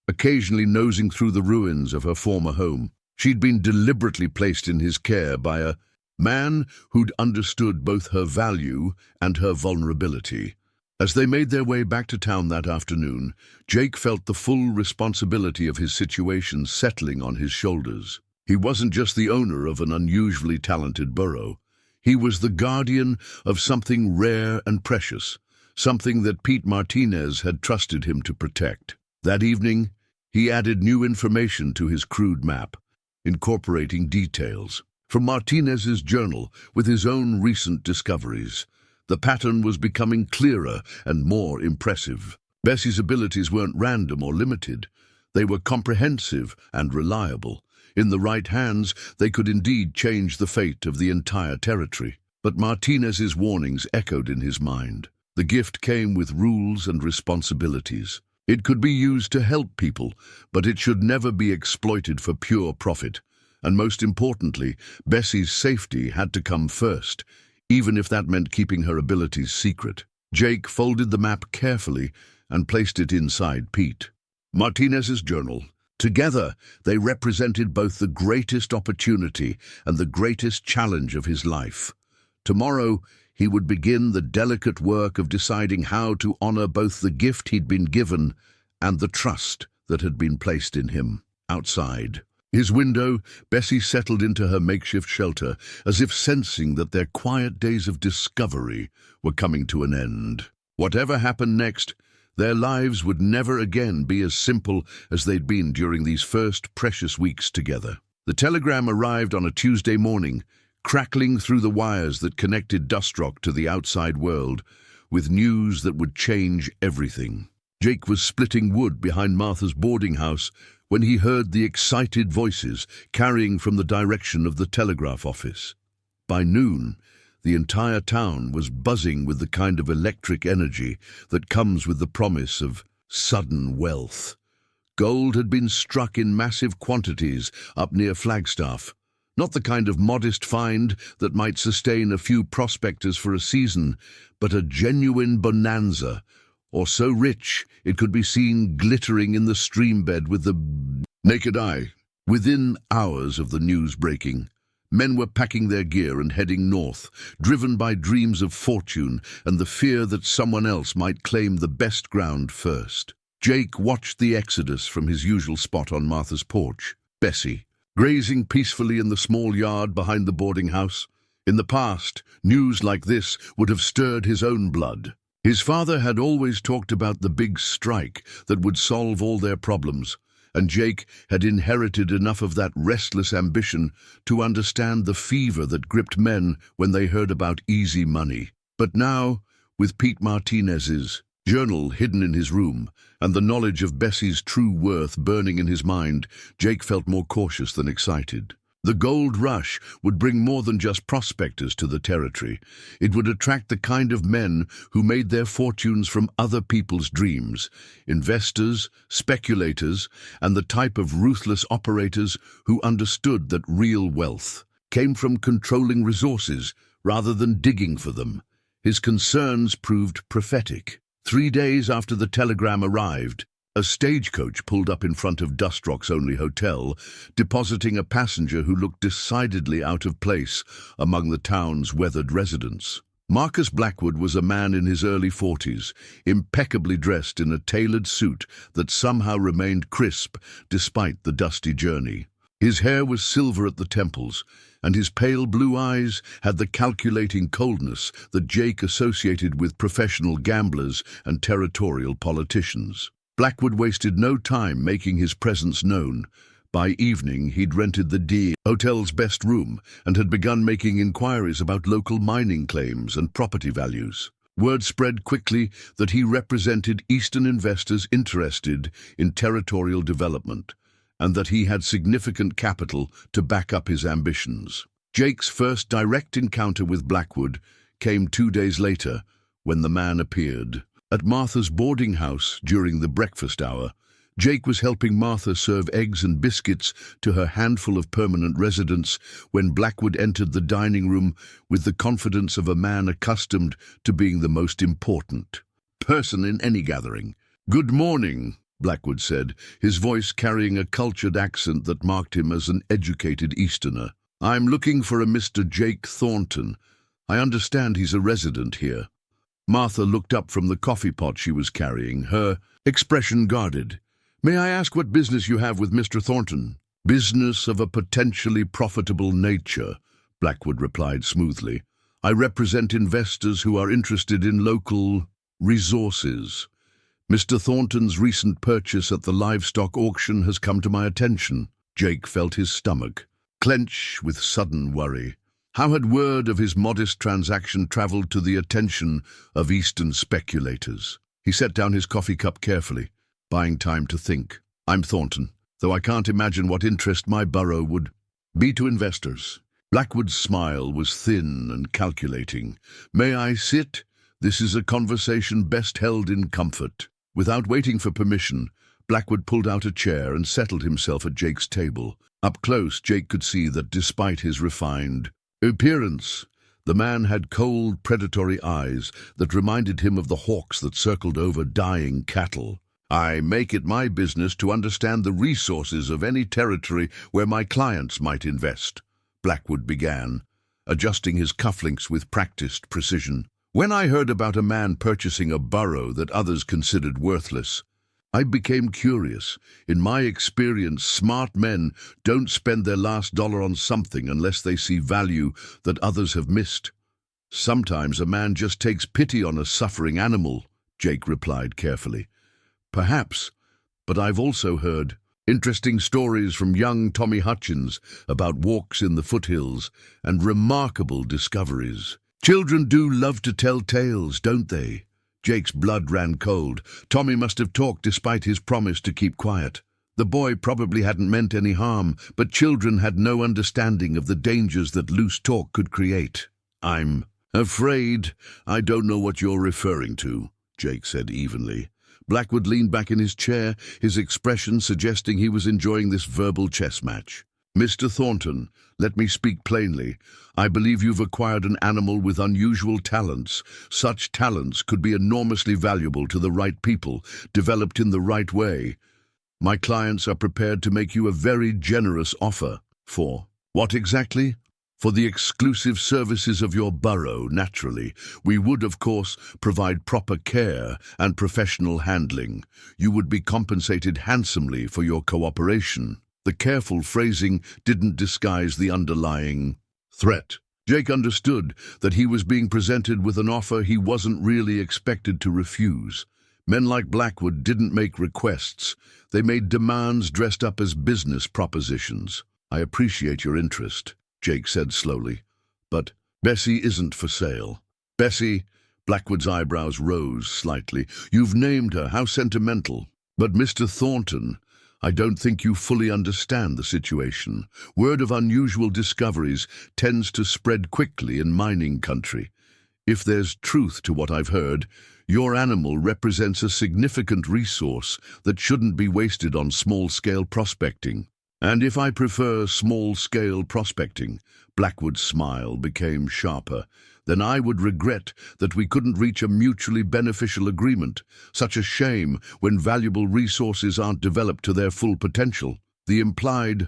A: occasionally nosing through the ruins of her former home. She'd been deliberately placed in his care by a man who'd understood both her value and her vulnerability. As they made their way back to town that afternoon, Jake felt the full responsibility of his situation settling on his shoulders. He wasn't just the owner of an unusually talented burro. He was the guardian of something rare and precious, something that Pete Martinez had trusted him to protect. That evening, he added new information to his crude map, incorporating details from Martinez's journal with his own recent discoveries. The pattern was becoming clearer and more impressive. Bessie's abilities weren't random or limited. They were comprehensive and reliable. In the right hands, they could indeed change the fate of the entire territory. But Martinez's warnings echoed in his mind. The gift came with rules and responsibilities. It could be used to help people, but it should never be exploited for pure profit. And most importantly, Bessie's safety had to come first, even if that meant keeping her abilities secret. Jake folded the map carefully and placed it inside Pete Martinez's journal. Together, they represented both the greatest opportunity and the greatest challenge of his life. Tomorrow, he would begin the delicate work of deciding how to honor both the gift he'd been given and the trust that had been placed in him. Outside his window, Bessie settled into her makeshift shelter, as if sensing that their quiet days of discovery were coming to an end. Whatever happened next, their lives would never again be as simple as they'd been during these first precious weeks together. The telegram arrived on a Tuesday morning, crackling through the wires that connected Dustrock to the outside world, with news that would change everything. Jake was splitting wood behind Martha's boarding house when he heard the excited voices carrying from the direction of the telegraph office. By noon, the entire town was buzzing with the kind of electric energy that comes with the promise of sudden wealth. Gold had been struck in massive quantities up near Flagstaff, not the kind of modest find that might sustain a few prospectors for a season, but a genuine bonanza, or so rich it could be seen glittering in the streambed with the naked eye. Within hours of the news breaking, men were packing their gear and heading north, driven by dreams of fortune and the fear that someone else might claim the best ground first. Jake watched the exodus from his usual spot on Martha's porch, Bessie, grazing peacefully in the small yard behind the boarding house. In the past, news like this would have stirred his own blood. His father had always talked about the big strike that would solve all their problems, and Jake had inherited enough of that restless ambition to understand the fever that gripped men when they heard about easy money. But now, with Pete Martinez's journal hidden in his room, and the knowledge of Bessie's true worth burning in his mind, Jake felt more cautious than excited. The gold rush would bring more than just prospectors to the territory. It would attract the kind of men who made their fortunes from other people's dreams, investors, speculators, and the type of ruthless operators who understood that real wealth came from controlling resources rather than digging for them. His concerns proved prophetic. 3 days after the telegram arrived, a stagecoach pulled up in front of Dustrock's only hotel, depositing a passenger who looked decidedly out of place among the town's weathered residents. Marcus Blackwood was a man in his early 40s, impeccably dressed in a tailored suit that somehow remained crisp despite the dusty journey. His hair was silver at the temples, and his pale blue eyes had the calculating coldness that Jake associated with professional gamblers and territorial politicians. Blackwood wasted no time making his presence known. By evening, he'd rented the D Hotel's best room and had begun making inquiries about local mining claims and property values. Word spread quickly that he represented Eastern investors interested in territorial development, and that he had significant capital to back up his ambitions. Jake's first direct encounter with Blackwood came 2 days later, when the man appeared. At Martha's boarding house during the breakfast hour, Jake was helping Martha serve eggs and biscuits to her handful of permanent residents when Blackwood entered the dining room with the confidence of a man accustomed to being the most important person in any gathering. "Good morning," Blackwood said, his voice carrying a cultured accent that marked him as an educated Easterner. "I'm looking for a Mr. Jake Thornton. I understand he's a resident here." Martha looked up from the coffee pot she was carrying, her expression guarded. "May I ask what business you have with Mr. Thornton?" "Business of a potentially profitable nature," Blackwood replied smoothly. "I represent investors who are interested in local resources. Mr. Thornton's recent purchase at the livestock auction has come to my attention." Jake felt his stomach clench with sudden worry. How had word of his modest transaction traveled to the attention of Eastern speculators? He set down his coffee cup carefully, buying time to think. "I'm Thornton, though I can't imagine what interest my borough would be to investors." Blackwood's smile was thin and calculating. "May I sit? This is a conversation best held in comfort." Without waiting for permission, Blackwood pulled out a chair and settled himself at Jake's table. Up close, Jake could see that despite his refined appearance, the man had cold, predatory eyes that reminded him of the hawks that circled over dying cattle. "I make it my business to understand the resources of any territory where my clients might invest," Blackwood began, adjusting his cufflinks with practiced precision. "When I heard about a man purchasing a borough that others considered worthless, I became curious. In my experience, smart men don't spend their last dollar on something unless they see value that others have missed. Sometimes a man just takes pity on a suffering animal," Jake replied carefully. "Perhaps, but I've also heard interesting stories from young Tommy Hutchins about walks in the foothills and remarkable discoveries. Children do love to tell tales, don't they?" Jake's blood ran cold. Tommy must have talked despite his promise to keep quiet. The boy probably hadn't meant any harm, but children had no understanding of the dangers that loose talk could create. "I'm afraid I don't know what you're referring to," Jake said evenly. Blackwood leaned back in his chair, his expression suggesting he was enjoying this verbal chess match. "Mr. Thornton, let me speak plainly. I believe you've acquired an animal with unusual talents. Such talents could be enormously valuable to the right people, developed in the right way. My clients are prepared to make you a very generous offer." "For what exactly?" "For the exclusive services of your borough, naturally. We would, of course, provide proper care and professional handling. You would be compensated handsomely for your cooperation." The careful phrasing didn't disguise the underlying threat. Jake understood that he was being presented with an offer he wasn't really expected to refuse. Men like Blackwood didn't make requests. They made demands dressed up as business propositions. "I appreciate your interest," Jake said slowly, "but Bessie isn't for sale." "Bessie," Blackwood's eyebrows rose slightly. You've named her. How sentimental. But Mr. Thornton, I don't think you fully understand the situation. Word of unusual discoveries tends to spread quickly in mining country. If there's truth to what I've heard, your animal represents a significant resource that shouldn't be wasted on small-scale prospecting. And if I prefer small-scale prospecting, Blackwood's smile became sharper, then I would regret that we couldn't reach a mutually beneficial agreement. Such a shame when valuable resources aren't developed to their full potential. The implied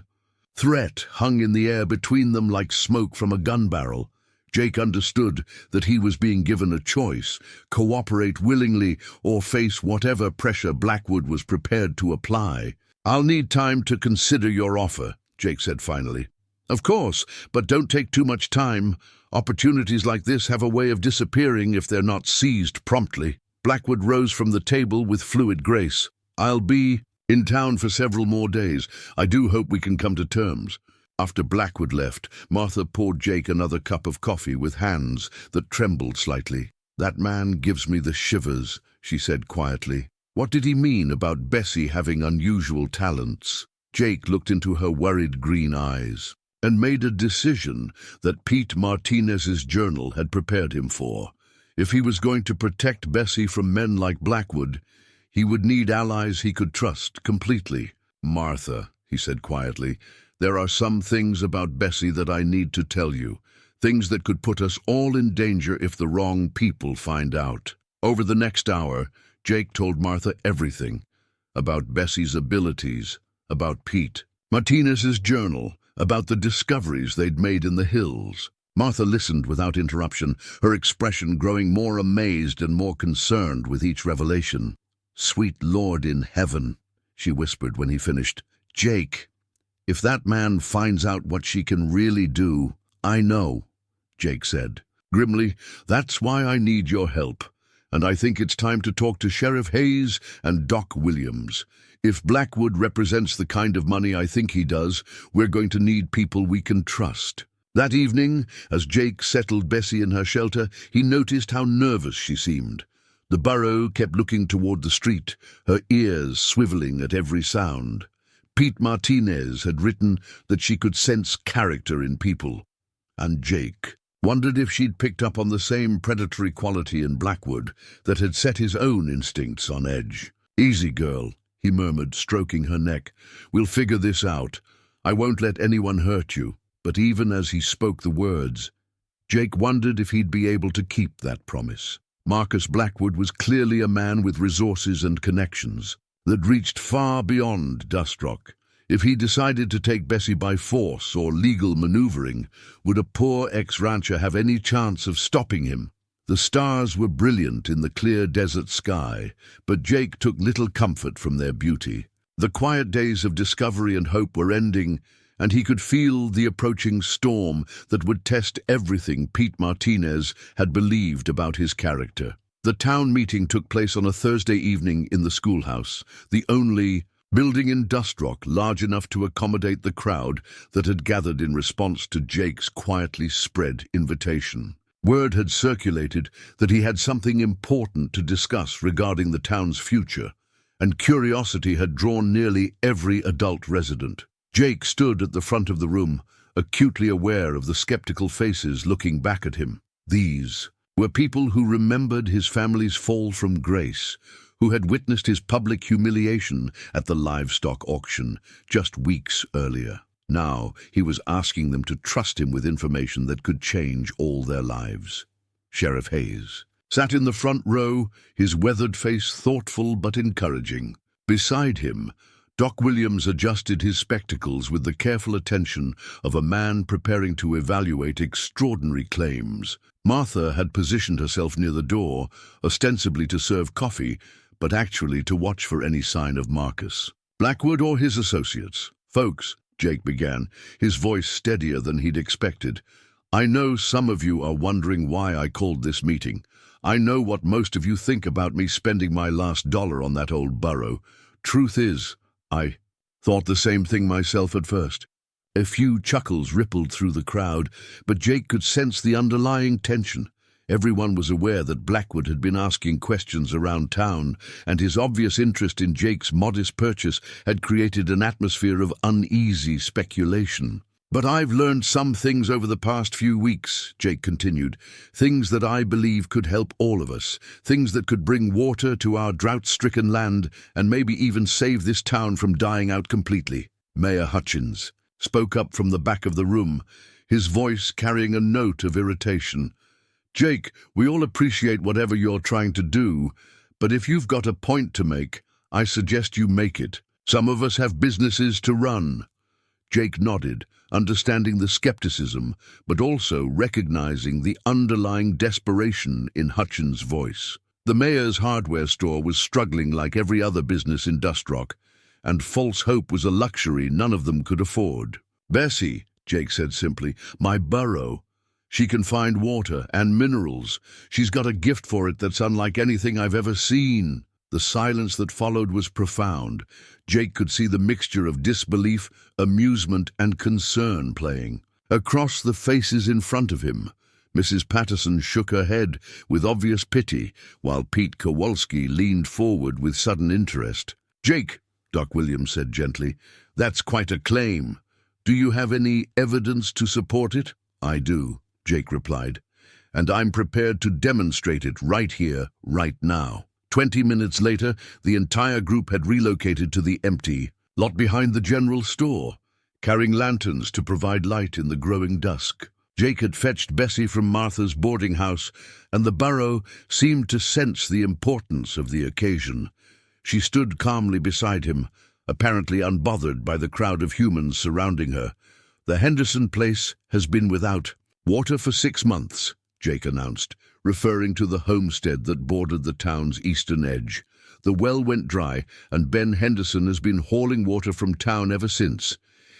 A: threat hung in the air between them like smoke from a gun barrel. Jake understood that he was being given a choice: cooperate willingly or face whatever pressure Blackwood was prepared to apply. I'll need time to consider your offer, Jake said finally. Of course, but don't take too much time. Opportunities like this have a way of disappearing if they're not seized promptly. Blackwood rose from the table with fluid grace. I'll be in town for several more days. I do hope we can come to terms. After Blackwood left, Martha poured Jake another cup of coffee with hands that trembled slightly. That man gives me the shivers, she said quietly. What did he mean about Bessie having unusual talents? Jake looked into her worried green eyes and made a decision that Pete Martinez's journal had prepared him for. If he was going to protect Bessie from men like Blackwood, he would need allies he could trust completely. Martha, he said quietly, there are some things about Bessie that I need to tell you, things that could put us all in danger if the wrong people find out. Over the next hour, Jake told Martha everything, about Bessie's abilities, about Pete Martinez's journal, about the discoveries they'd made in the hills. Martha listened without interruption, her expression growing more amazed and more concerned with each revelation. Sweet Lord in heaven, she whispered when he finished. Jake, if that man finds out what she can really do, I know, Jake said. Grimly, that's why I need your help. And I think it's time to talk to Sheriff Hayes and Doc Williams. If Blackwood represents the kind of money I think he does, we're going to need people we can trust. That evening, as Jake settled Bessie in her shelter, he noticed how nervous she seemed. The burro kept looking toward the street, her ears swiveling at every sound. Pete Martinez had written that she could sense character in people, and Jake wondered if she'd picked up on the same predatory quality in Blackwood that had set his own instincts on edge. Easy, girl, he murmured, stroking her neck. We'll figure this out. I won't let anyone hurt you. But even as he spoke the words, Jake wondered if he'd be able to keep that promise. Marcus Blackwood was clearly a man with resources and connections that reached far beyond Dust Rock. If he decided to take Bessie by force or legal maneuvering, would a poor ex-rancher have any chance of stopping him? The stars were brilliant in the clear desert sky, but Jake took little comfort from their beauty. The quiet days of discovery and hope were ending, and he could feel the approaching storm that would test everything Pete Martinez had believed about his character. The town meeting took place on a Thursday evening in the schoolhouse, the only building in Dust Rock large enough to accommodate the crowd that had gathered in response to Jake's quietly spread invitation. Word had circulated that he had something important to discuss regarding the town's future, and curiosity had drawn nearly every adult resident. Jake stood at the front of the room, acutely aware of the skeptical faces looking back at him. These were people who remembered his family's fall from grace, who had witnessed his public humiliation at the livestock auction just weeks earlier. Now he was asking them to trust him with information that could change all their lives. Sheriff Hayes sat in the front row, his weathered face thoughtful but encouraging. Beside him, Doc Williams adjusted his spectacles with the careful attention of a man preparing to evaluate extraordinary claims. Martha had positioned herself near the door, ostensibly to serve coffee, but actually to watch for any sign of Marcus Blackwood or his associates. Folks, Jake began, his voice steadier than he'd expected. I know some of you are wondering why I called this meeting. I know what most of you think about me spending my last dollar on that old burro. Truth is, I thought the same thing myself at first. A few chuckles rippled through the crowd, but Jake could sense the underlying tension. Everyone was aware that Blackwood had been asking questions around town, and his obvious interest in Jake's modest purchase had created an atmosphere of uneasy speculation. "But I've learned some things over the past few weeks," Jake continued. "Things that I believe could help all of us. Things that could bring water to our drought-stricken land and maybe even save this town from dying out completely." Mayor Hutchins spoke up from the back of the room, his voice carrying a note of irritation. "Jake, we all appreciate whatever you're trying to do, but if you've got a point to make, I suggest you make it. Some of us have businesses to run." Jake nodded, understanding the skepticism, but also recognizing the underlying desperation in Hutchins' voice. The mayor's hardware store was struggling like every other business in Dustrock, and false hope was a luxury none of them could afford. "Bessie," Jake said simply, "my burrow. She can find water and minerals. She's got a gift for it that's unlike anything I've ever seen." The silence that followed was profound. Jake could see the mixture of disbelief, amusement, and concern playing across the faces in front of him. Mrs. Patterson shook her head with obvious pity, while Pete Kowalski leaned forward with sudden interest. "Jake," Doc Williams said gently, "that's quite a claim. Do you have any evidence to support it?" "I do," Jake replied, "and I'm prepared to demonstrate it right here, right now." 20 minutes later, the entire group had relocated to the empty lot behind the general store, carrying lanterns to provide light in the growing dusk. Jake had fetched Bessie from Martha's boarding house, and the burrow seemed to sense the importance of the occasion. She stood calmly beside him, apparently unbothered by the crowd of humans surrounding her. "The Henderson place has been without water for 6 months, Jake announced, referring to the homestead that bordered the town's eastern edge. "The well went dry, and Ben Henderson has been hauling water from town ever since.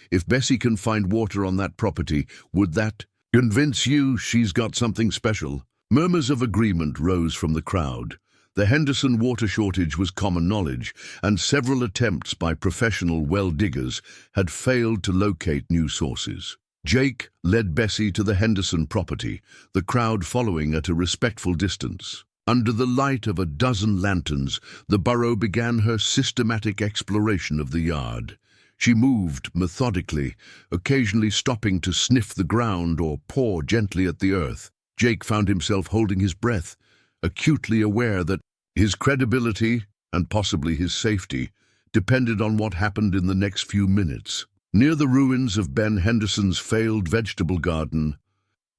A: If Bessie can find water on that property, would that convince you she's got something special?" Murmurs of agreement rose from the crowd. The Henderson water shortage was common knowledge, and several attempts by professional well diggers had failed to locate new sources. Jake led Bessie to the Henderson property, the crowd following at a respectful distance. Under the light of a dozen lanterns, the burrow began her systematic exploration of the yard. She moved methodically, occasionally stopping to sniff the ground or paw gently at the earth. Jake found himself holding his breath, acutely aware that his credibility, and possibly his safety, depended on what happened in the next few minutes. Near the ruins of Ben Henderson's failed vegetable garden,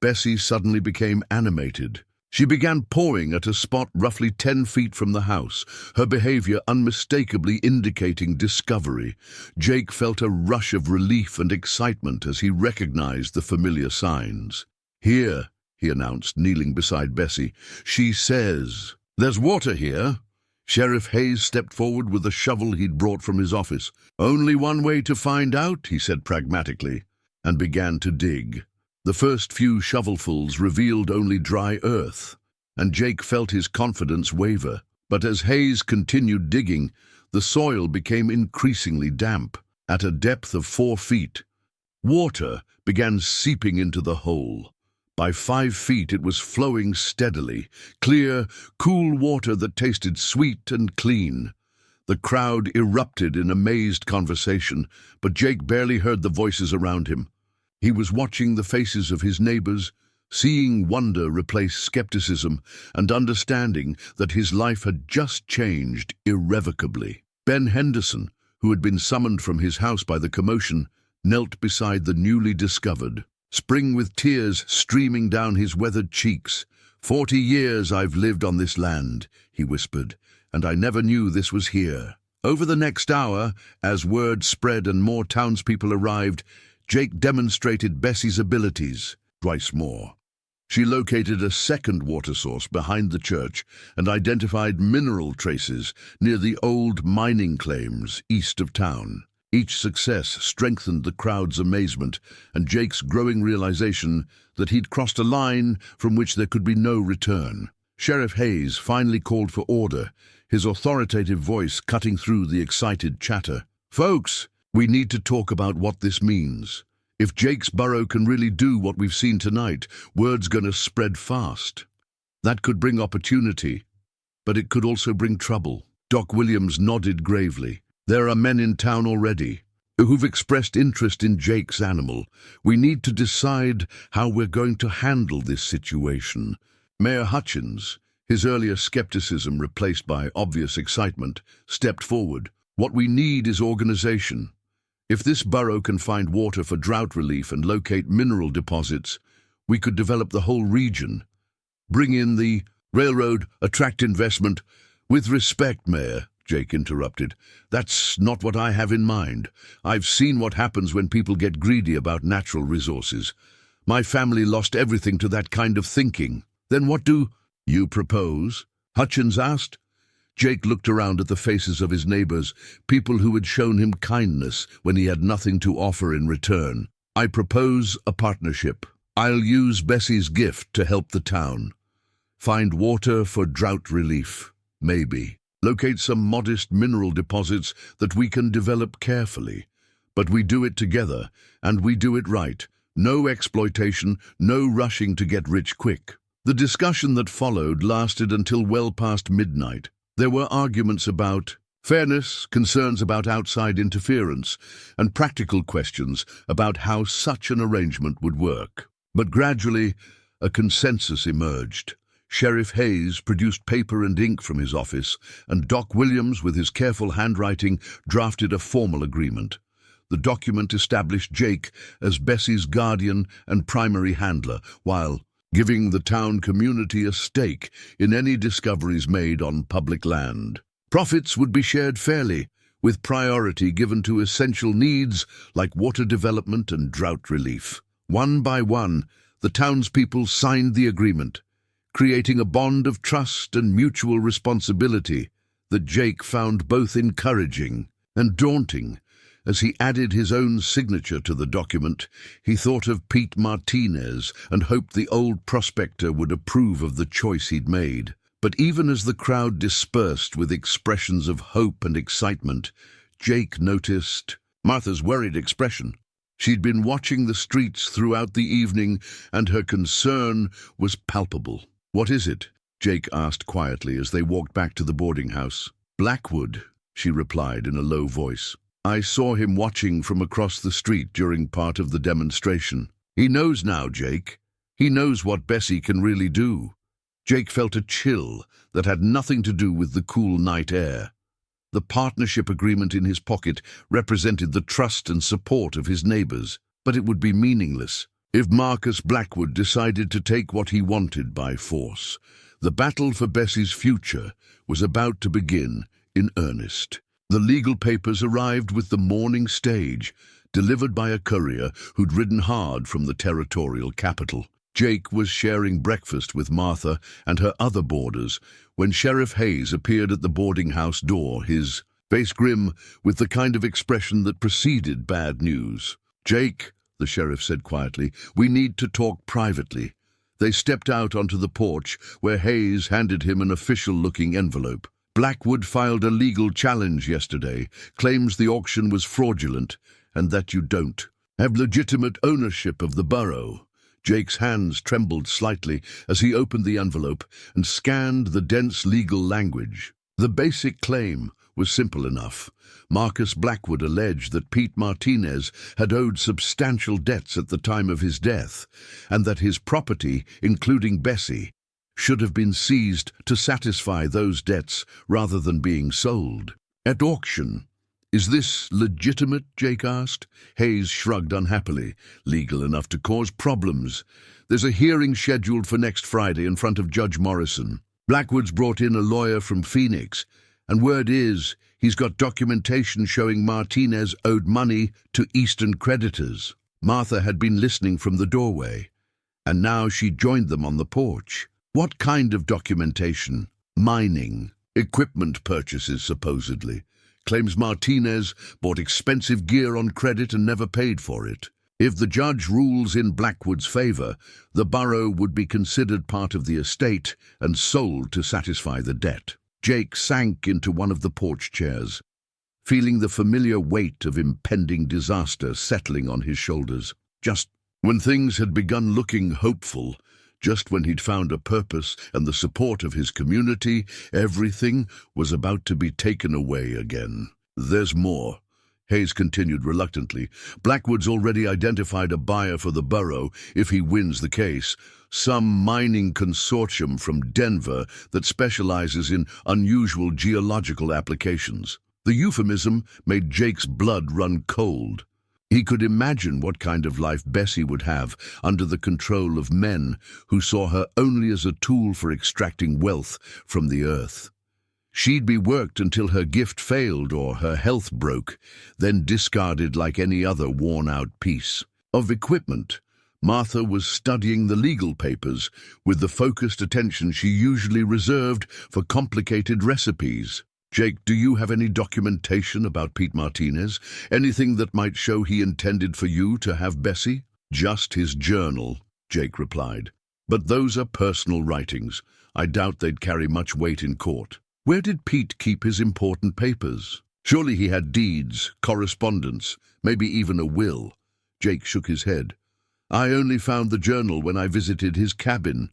A: Bessie suddenly became animated. She began pawing at a spot roughly 10 feet from the house, her behavior unmistakably indicating discovery. Jake felt a rush of relief and excitement as he recognized the familiar signs. "Here," he announced, kneeling beside Bessie. "She says, there's water here." Sheriff Hayes stepped forward with a shovel he'd brought from his office. "Only one way to find out," he said pragmatically, and began to dig. The first few shovelfuls revealed only dry earth, and Jake felt his confidence waver. But as Hayes continued digging, the soil became increasingly damp. At a depth of 4 feet, water began seeping into the hole. By 5 feet it was flowing steadily, clear, cool water that tasted sweet and clean. The crowd erupted in amazed conversation, but Jake barely heard the voices around him. He was watching the faces of his neighbors, seeing wonder replace skepticism, and understanding that his life had just changed irrevocably. Ben Henderson, who had been summoned from his house by the commotion, knelt beside the newly discovered, spring with tears streaming down his weathered cheeks. 40 years I've lived on this land," he whispered, "and I never knew this was here." Over the next hour, as word spread and more townspeople arrived, Jake demonstrated Bessie's abilities twice more. She located a second water source behind the church and identified mineral traces near the old mining claims east of town. Each success strengthened the crowd's amazement and Jake's growing realization that he'd crossed a line from which there could be no return. Sheriff Hayes finally called for order, his authoritative voice cutting through the excited chatter. "Folks, we need to talk about what this means. If Jake's burrow can really do what we've seen tonight, word's gonna spread fast." That could bring opportunity, but it could also bring trouble. Doc Williams nodded gravely. There are men in town already who've expressed interest in Jake's animal. We need to decide how we're going to handle this situation. Mayor Hutchins, his earlier skepticism replaced by obvious excitement, stepped forward. What we need is organization. If this borough can find water for drought relief and locate mineral deposits, we could develop the whole region. Bring in the railroad, attract investment. With respect, Mayor, Jake interrupted, that's not what I have in mind. I've seen what happens when people get greedy about natural resources. My family lost everything to that kind of thinking. Then what do you propose? Hutchins asked. Jake looked around at the faces of his neighbors, people who had shown him kindness when he had nothing to offer in return. I propose a partnership. I'll use Bessie's gift to help the town. Find water for drought relief, maybe. Locate some modest mineral deposits that we can develop carefully. But we do it together, and we do it right. No exploitation, no rushing to get rich quick. The discussion that followed lasted until well past midnight. There were arguments about fairness, concerns about outside interference, and practical questions about how such an arrangement would work. But gradually, a consensus emerged. Sheriff Hayes produced paper and ink from his office, and Doc Williams, with his careful handwriting, drafted a formal agreement. The document established Jake as Bessie's guardian and primary handler, while giving the town community a stake in any discoveries made on public land. Profits would be shared fairly, with priority given to essential needs like water development and drought relief. One by one, the townspeople signed the agreement, creating a bond of trust and mutual responsibility that Jake found both encouraging and daunting. As he added his own signature to the document, he thought of Pete Martinez and hoped the old prospector would approve of the choice he'd made. But even as the crowd dispersed with expressions of hope and excitement, Jake noticed Martha's worried expression. She'd been watching the streets throughout the evening, and her concern was palpable. "What is it?" Jake asked quietly as they walked back to the boarding house. "Blackwood," she replied in a low voice. "I saw him watching from across the street during part of the demonstration. He knows now, Jake. He knows what Bessie can really do." Jake felt a chill that had nothing to do with the cool night air. The partnership agreement in his pocket represented the trust and support of his neighbors, but it would be meaningless if Marcus Blackwood decided to take what he wanted by force. The battle for Bessie's future was about to begin in earnest. The legal papers arrived with the morning stage, delivered by a courier who'd ridden hard from the territorial capital. Jake was sharing breakfast with Martha and her other boarders when Sheriff Hayes appeared at the boarding house door, his face grim with the kind of expression that preceded bad news. "Jake," the sheriff said quietly, "we need to talk privately." They stepped out onto the porch, where Hayes handed him an official-looking envelope. "Blackwood filed a legal challenge yesterday, claims the auction was fraudulent, and that you don't have legitimate ownership of the borough." Jake's hands trembled slightly as he opened the envelope and scanned the dense legal language. The basic claim was simple enough. Marcus Blackwood alleged that Pete Martinez had owed substantial debts at the time of his death, and that his property, including Bessie, should have been seized to satisfy those debts rather than being sold at auction. "Is this legitimate?" Jake asked. Hayes shrugged unhappily. "Legal enough to cause problems. There's a hearing scheduled for next Friday in front of Judge Morrison. Blackwood's brought in a lawyer from Phoenix, and word is he's got documentation showing Martinez owed money to Eastern creditors." Martha had been listening from the doorway, and now she joined them on the porch. "What kind of documentation?" "Mining. Equipment purchases, supposedly. Claims Martinez bought expensive gear on credit and never paid for it. If the judge rules in Blackwood's favor, the borough would be considered part of the estate and sold to satisfy the debt." Jake sank into one of the porch chairs, feeling the familiar weight of impending disaster settling on his shoulders. Just when things had begun looking hopeful, Just when he'd found a purpose and the support of his community, everything was about to be taken away again. There's more, Hayes continued reluctantly. Blackwood's already identified a buyer for the borough if he wins the case. Some mining consortium from Denver that specializes in unusual geological applications. The euphemism made Jake's blood run cold. He could imagine what kind of life Bessie would have under the control of men who saw her only as a tool for extracting wealth from the earth. She'd be worked until her gift failed or her health broke, then discarded like any other worn-out piece of equipment. Martha was studying the legal papers with the focused attention she usually reserved for complicated recipes. Jake, do you have any documentation about Pete Martinez? Anything that might show he intended for you to have Bessie? Just his journal, Jake replied. But those are personal writings. I doubt they'd carry much weight in court. Where did Pete keep his important papers? Surely he had deeds, correspondence, maybe even a will. Jake shook his head. I only found the journal when I visited his cabin.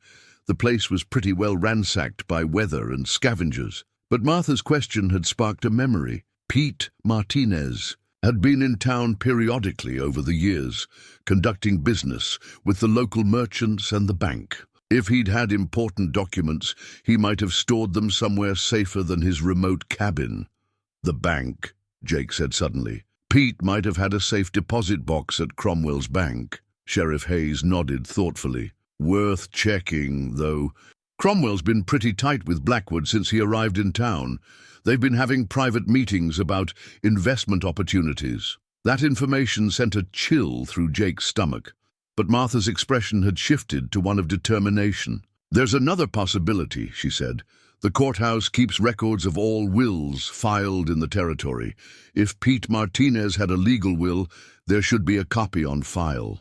A: The place was pretty well ransacked by weather and scavengers. But Martha's question had sparked a memory. Pete Martinez had been in town periodically over the years, conducting business with the local merchants and the bank. If he'd had important documents, he might have stored them somewhere safer than his remote cabin. The bank, Jake said suddenly. Pete might have had a safe deposit box at Cromwell's bank. Sheriff Hayes nodded thoughtfully. Worth checking, though. Cromwell's been pretty tight with Blackwood since he arrived in town. They've been having private meetings about investment opportunities. That information sent a chill through Jake's stomach. But Martha's expression had shifted to one of determination. There's another possibility, she said. The courthouse keeps records of all wills filed in the territory. If Pete Martinez had a legal will, there should be a copy on file.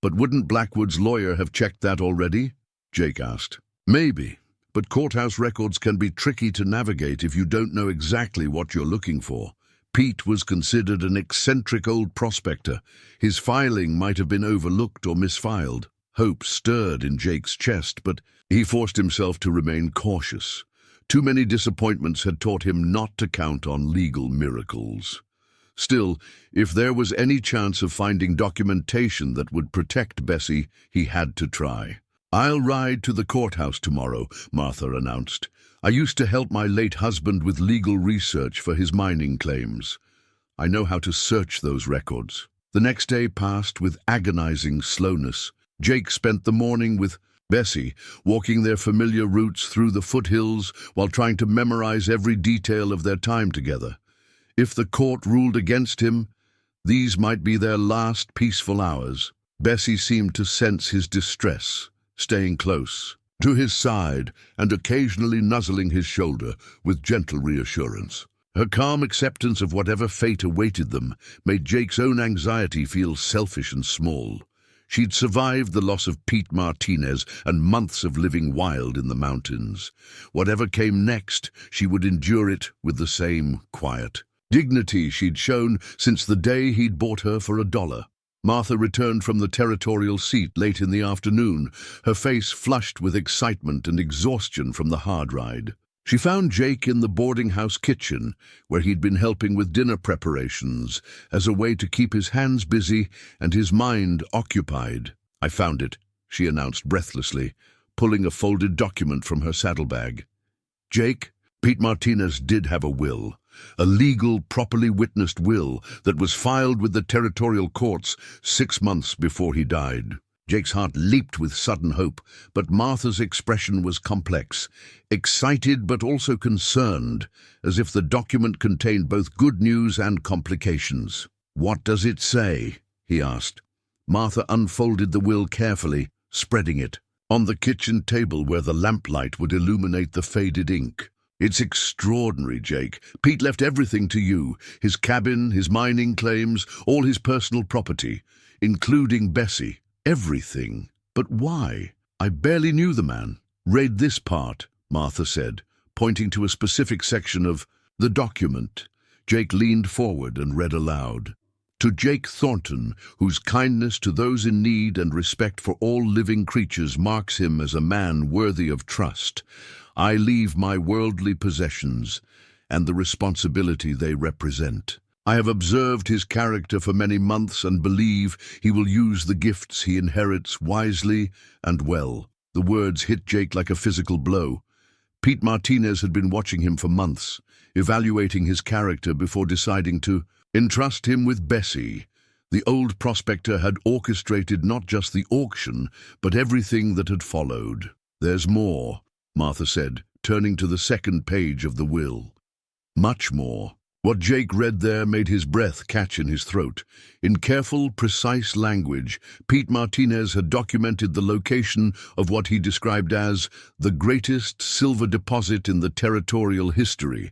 A: But wouldn't Blackwood's lawyer have checked that already? Jake asked. Maybe, but courthouse records can be tricky to navigate if you don't know exactly what you're looking for. Pete was considered an eccentric old prospector. His filing might have been overlooked or misfiled. Hope stirred in Jake's chest, but he forced himself to remain cautious. Too many disappointments had taught him not to count on legal miracles. Still, if there was any chance of finding documentation that would protect Bessie, he had to try. I'll ride to the courthouse tomorrow, Martha announced. I used to help my late husband with legal research for his mining claims. I know how to search those records. The next day passed with agonizing slowness. Jake spent the morning with Bessie, walking their familiar routes through the foothills while trying to memorize every detail of their time together. If the court ruled against him, these might be their last peaceful hours. Bessie seemed to sense his distress, staying close to his side and occasionally nuzzling his shoulder with gentle reassurance. Her calm acceptance of whatever fate awaited them made Jake's own anxiety feel selfish and small. She'd survived the loss of Pete Martinez and months of living wild in the mountains. Whatever came next, she would endure it with the same quiet dignity she'd shown since the day he'd bought her for $1. Martha returned from the territorial seat late in the afternoon, her face flushed with excitement and exhaustion from the hard ride. She found Jake in the boarding house kitchen, where he'd been helping with dinner preparations as a way to keep his hands busy and his mind occupied. I found it, she announced breathlessly, pulling a folded document from her saddlebag. Jake, Pete Martinez did have a will. A legal, properly witnessed will that was filed with the territorial courts 6 months before he died. Jake's heart leaped with sudden hope, but Martha's expression was complex, excited but also concerned, as if the document contained both good news and complications. What does it say? He asked. Martha unfolded the will carefully, spreading it on the kitchen table where the lamplight would illuminate the faded ink. It's extraordinary, Jake. Pete left everything to you, his cabin, his mining claims, all his personal property, including Bessie. Everything. But why? I barely knew the man. Read this part, Martha said, pointing to a specific section of the document. Jake leaned forward and read aloud. To Jake Thornton, whose kindness to those in need and respect for all living creatures marks him as a man worthy of trust, I leave my worldly possessions and the responsibility they represent. I have observed his character for many months and believe he will use the gifts he inherits wisely and well. The words hit Jake like a physical blow. Pete Martinez had been watching him for months, evaluating his character before deciding to entrust him with Bessie. The old prospector had orchestrated not just the auction, but everything that had followed. "There's more," Martha said, turning to the second page of the will. Much more. What Jake read there made his breath catch in his throat. In careful, precise language, Pete Martinez had documented the location of what he described as the greatest silver deposit in the territorial history,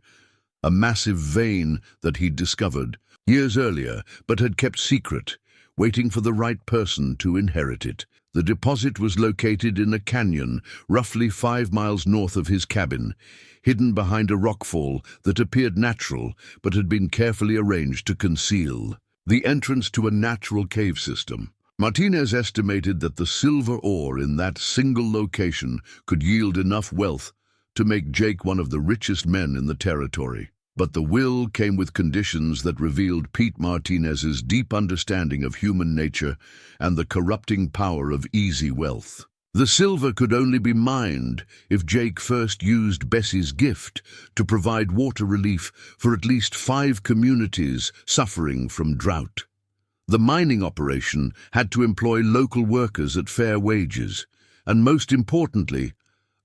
A: a massive vein that he'd discovered years earlier but had kept secret, waiting for the right person to inherit it. The deposit was located in a canyon roughly 5 miles north of his cabin, hidden behind a rockfall that appeared natural but had been carefully arranged to conceal the entrance to a natural cave system. Martinez estimated that the silver ore in that single location could yield enough wealth to make Jake one of the richest men in the territory. But the will came with conditions that revealed Pete Martinez's deep understanding of human nature and the corrupting power of easy wealth. The silver could only be mined if Jake first used Bessie's gift to provide water relief for at least 5 communities suffering from drought. The mining operation had to employ local workers at fair wages, and most importantly,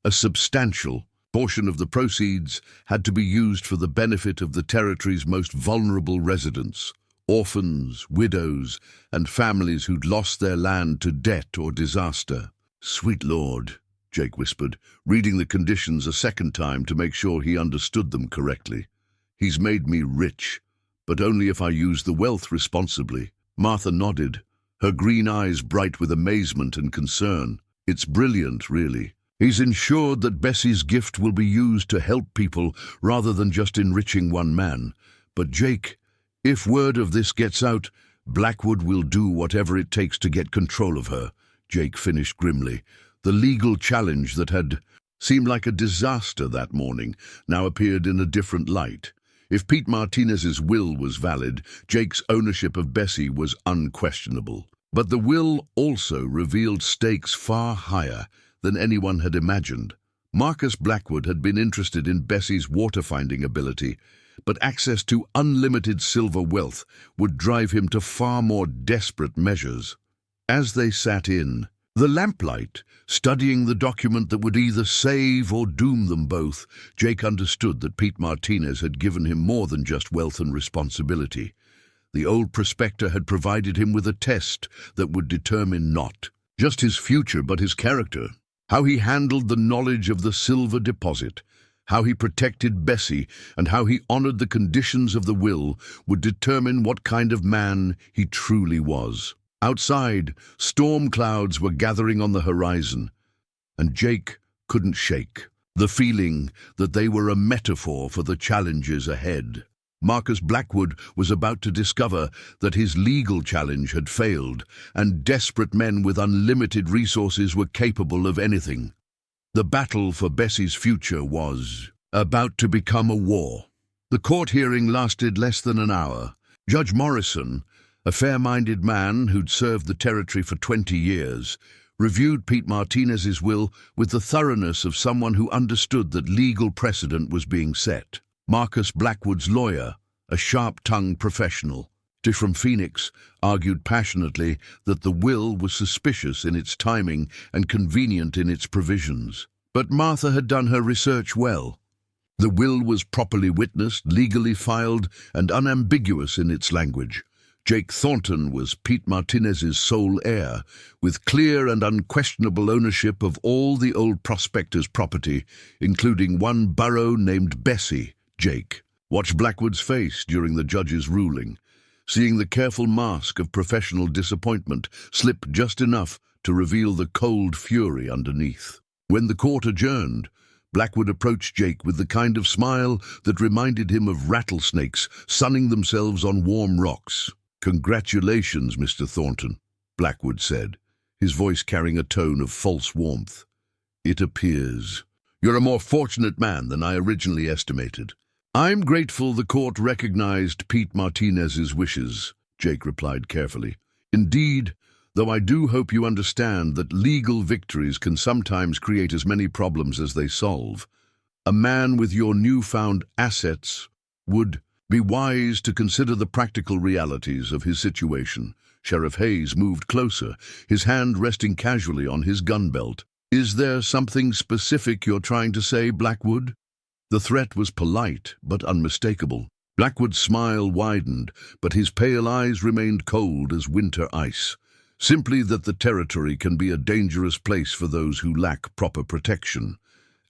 A: a substantial portion of the proceeds had to be used for the benefit of the territory's most vulnerable residents, orphans, widows, and families who'd lost their land to debt or disaster. "Sweet Lord," Jake whispered, reading the conditions a second time to make sure he understood them correctly. "He's made me rich, but only if I use the wealth responsibly." Martha nodded, her green eyes bright with amazement and concern. "It's brilliant, really. He's ensured that Bessie's gift will be used to help people rather than just enriching one man. But Jake, if word of this gets out, Blackwood will do whatever it takes to get control of her," Jake finished grimly. The legal challenge that had seemed like a disaster that morning now appeared in a different light. If Pete Martinez's will was valid, Jake's ownership of Bessie was unquestionable. But the will also revealed stakes far higher than anyone had imagined. Marcus Blackwood had been interested in Bessie's water-finding ability, but access to unlimited silver wealth would drive him to far more desperate measures. As they sat in the lamplight, studying the document that would either save or doom them both, Jake understood that Pete Martinez had given him more than just wealth and responsibility. The old prospector had provided him with a test that would determine not just his future but his character. How he handled the knowledge of the silver deposit, how he protected Bessie, and how he honored the conditions of the will would determine what kind of man he truly was. Outside, storm clouds were gathering on the horizon, and Jake couldn't shake the feeling that they were a metaphor for the challenges ahead. Marcus Blackwood was about to discover that his legal challenge had failed, and desperate men with unlimited resources were capable of anything. The battle for Bessie's future was about to become a war. The court hearing lasted less than an hour. Judge Morrison, a fair-minded man who'd served the territory for 20 years, reviewed Pete Martinez's will with the thoroughness of someone who understood that legal precedent was being set. Marcus Blackwood's lawyer, a sharp-tongued professional, from Phoenix, argued passionately that the will was suspicious in its timing and convenient in its provisions. But Martha had done her research well. The will was properly witnessed, legally filed, and unambiguous in its language. Jake Thornton was Pete Martinez's sole heir, with clear and unquestionable ownership of all the old prospector's property, including one burrow named Bessie. Jake watched Blackwood's face during the judge's ruling, seeing the careful mask of professional disappointment slip just enough to reveal the cold fury underneath. When the court adjourned, Blackwood approached Jake with the kind of smile that reminded him of rattlesnakes sunning themselves on warm rocks. "Congratulations, Mr. Thornton," Blackwood said, his voice carrying a tone of false warmth. "It appears you're a more fortunate man than I originally estimated." "I'm grateful the court recognized Pete Martinez's wishes," Jake replied carefully. "Indeed, though I do hope you understand that legal victories can sometimes create as many problems as they solve. A man with your newfound assets would be wise to consider the practical realities of his situation." Sheriff Hayes moved closer, his hand resting casually on his gun belt. "Is there something specific you're trying to say, Blackwood?" The threat was polite but unmistakable. Blackwood's smile widened, but his pale eyes remained cold as winter ice. "Simply that the territory can be a dangerous place for those who lack proper protection.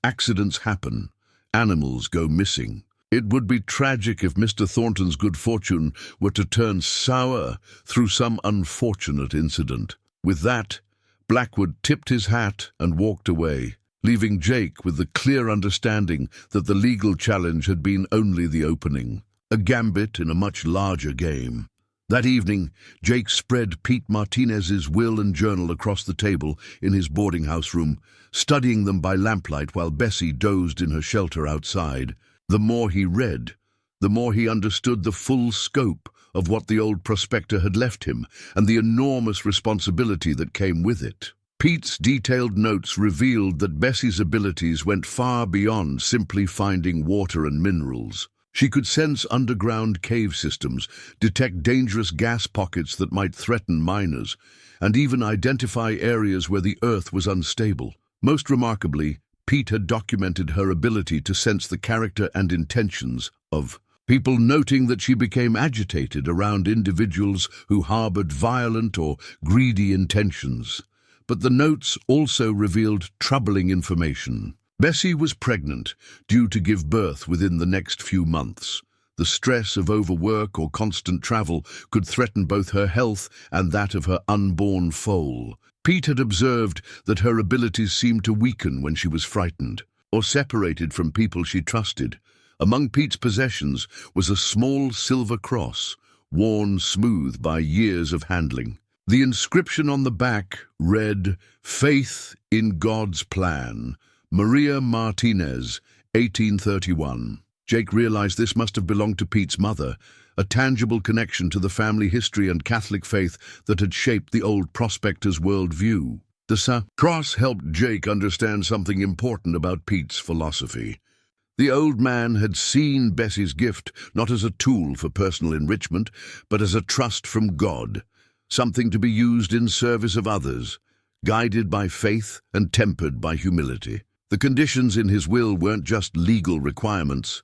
A: Accidents happen. Animals go missing. It would be tragic if Mr. Thornton's good fortune were to turn sour through some unfortunate incident." With that, Blackwood tipped his hat and walked away, leaving Jake with the clear understanding that the legal challenge had been only the opening, a gambit in a much larger game. That evening, Jake spread Pete Martinez's will and journal across the table in his boarding house room, studying them by lamplight while Bessie dozed in her shelter outside. The more he read, the more he understood the full scope of what the old prospector had left him and the enormous responsibility that came with it. Pete's detailed notes revealed that Bessie's abilities went far beyond simply finding water and minerals. She could sense underground cave systems, detect dangerous gas pockets that might threaten miners, and even identify areas where the earth was unstable. Most remarkably, Pete had documented her ability to sense the character and intentions of people, noting that she became agitated around individuals who harbored violent or greedy intentions. But the notes also revealed troubling information. Bessie was pregnant, due to give birth within the next few months. The stress of overwork or constant travel could threaten both her health and that of her unborn foal. Pete had observed that her abilities seemed to weaken when she was frightened or separated from people she trusted. Among Pete's possessions was a small silver cross, worn smooth by years of handling. The inscription on the back read, "Faith in God's Plan, Maria Martinez, 1831. Jake realized this must have belonged to Pete's mother, a tangible connection to the family history and Catholic faith that had shaped the old prospector's worldview. The cross helped Jake understand something important about Pete's philosophy. The old man had seen Bessie's gift not as a tool for personal enrichment, but as a trust from God, something to be used in service of others, guided by faith and tempered by humility. The conditions in his will weren't just legal requirements.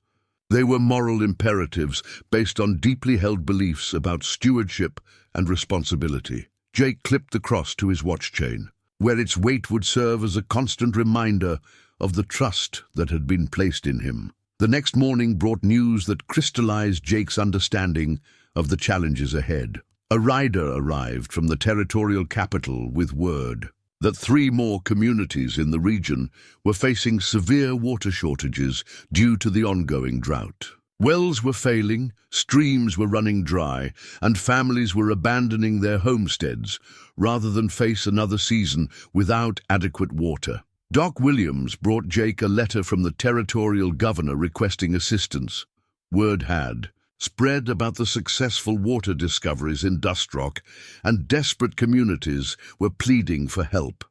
A: They were moral imperatives based on deeply held beliefs about stewardship and responsibility. Jake clipped the cross to his watch chain, where its weight would serve as a constant reminder of the trust that had been placed in him. The next morning brought news that crystallized Jake's understanding of the challenges ahead. A rider arrived from the territorial capital with word that 3 more communities in the region were facing severe water shortages due to the ongoing drought. Wells were failing, streams were running dry, and families were abandoning their homesteads rather than face another season without adequate water. Doc Williams brought Jake a letter from the territorial governor requesting assistance. Word had spread about the successful water discoveries in Dust Rock, and desperate communities were pleading for help.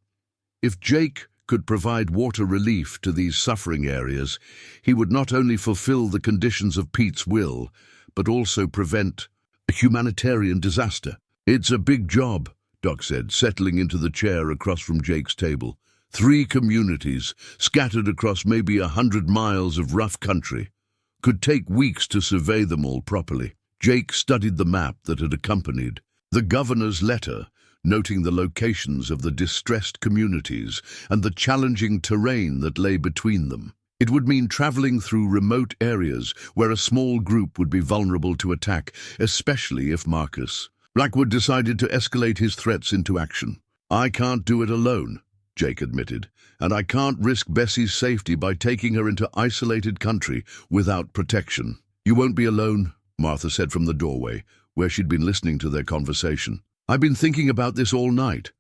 A: If Jake could provide water relief to these suffering areas, he would not only fulfill the conditions of Pete's will, but also prevent a humanitarian disaster. "It's a big job," Doc said, settling into the chair across from Jake's table. 3 communities, scattered across maybe 100 miles of rough country. Could take weeks to survey them all properly. Jake studied the map that had accompanied the governor's letter, noting the locations of the distressed communities and the challenging terrain that lay between them. It would mean traveling through remote areas where a small group would be vulnerable to attack, especially if Blackwood decided to escalate his threats into action. "I can't do it alone," Jake admitted, "and I can't risk Bessie's safety by taking her into isolated country without protection." "You won't be alone," Martha said from the doorway. where she'd been listening to their conversation. "I've been thinking about this all night.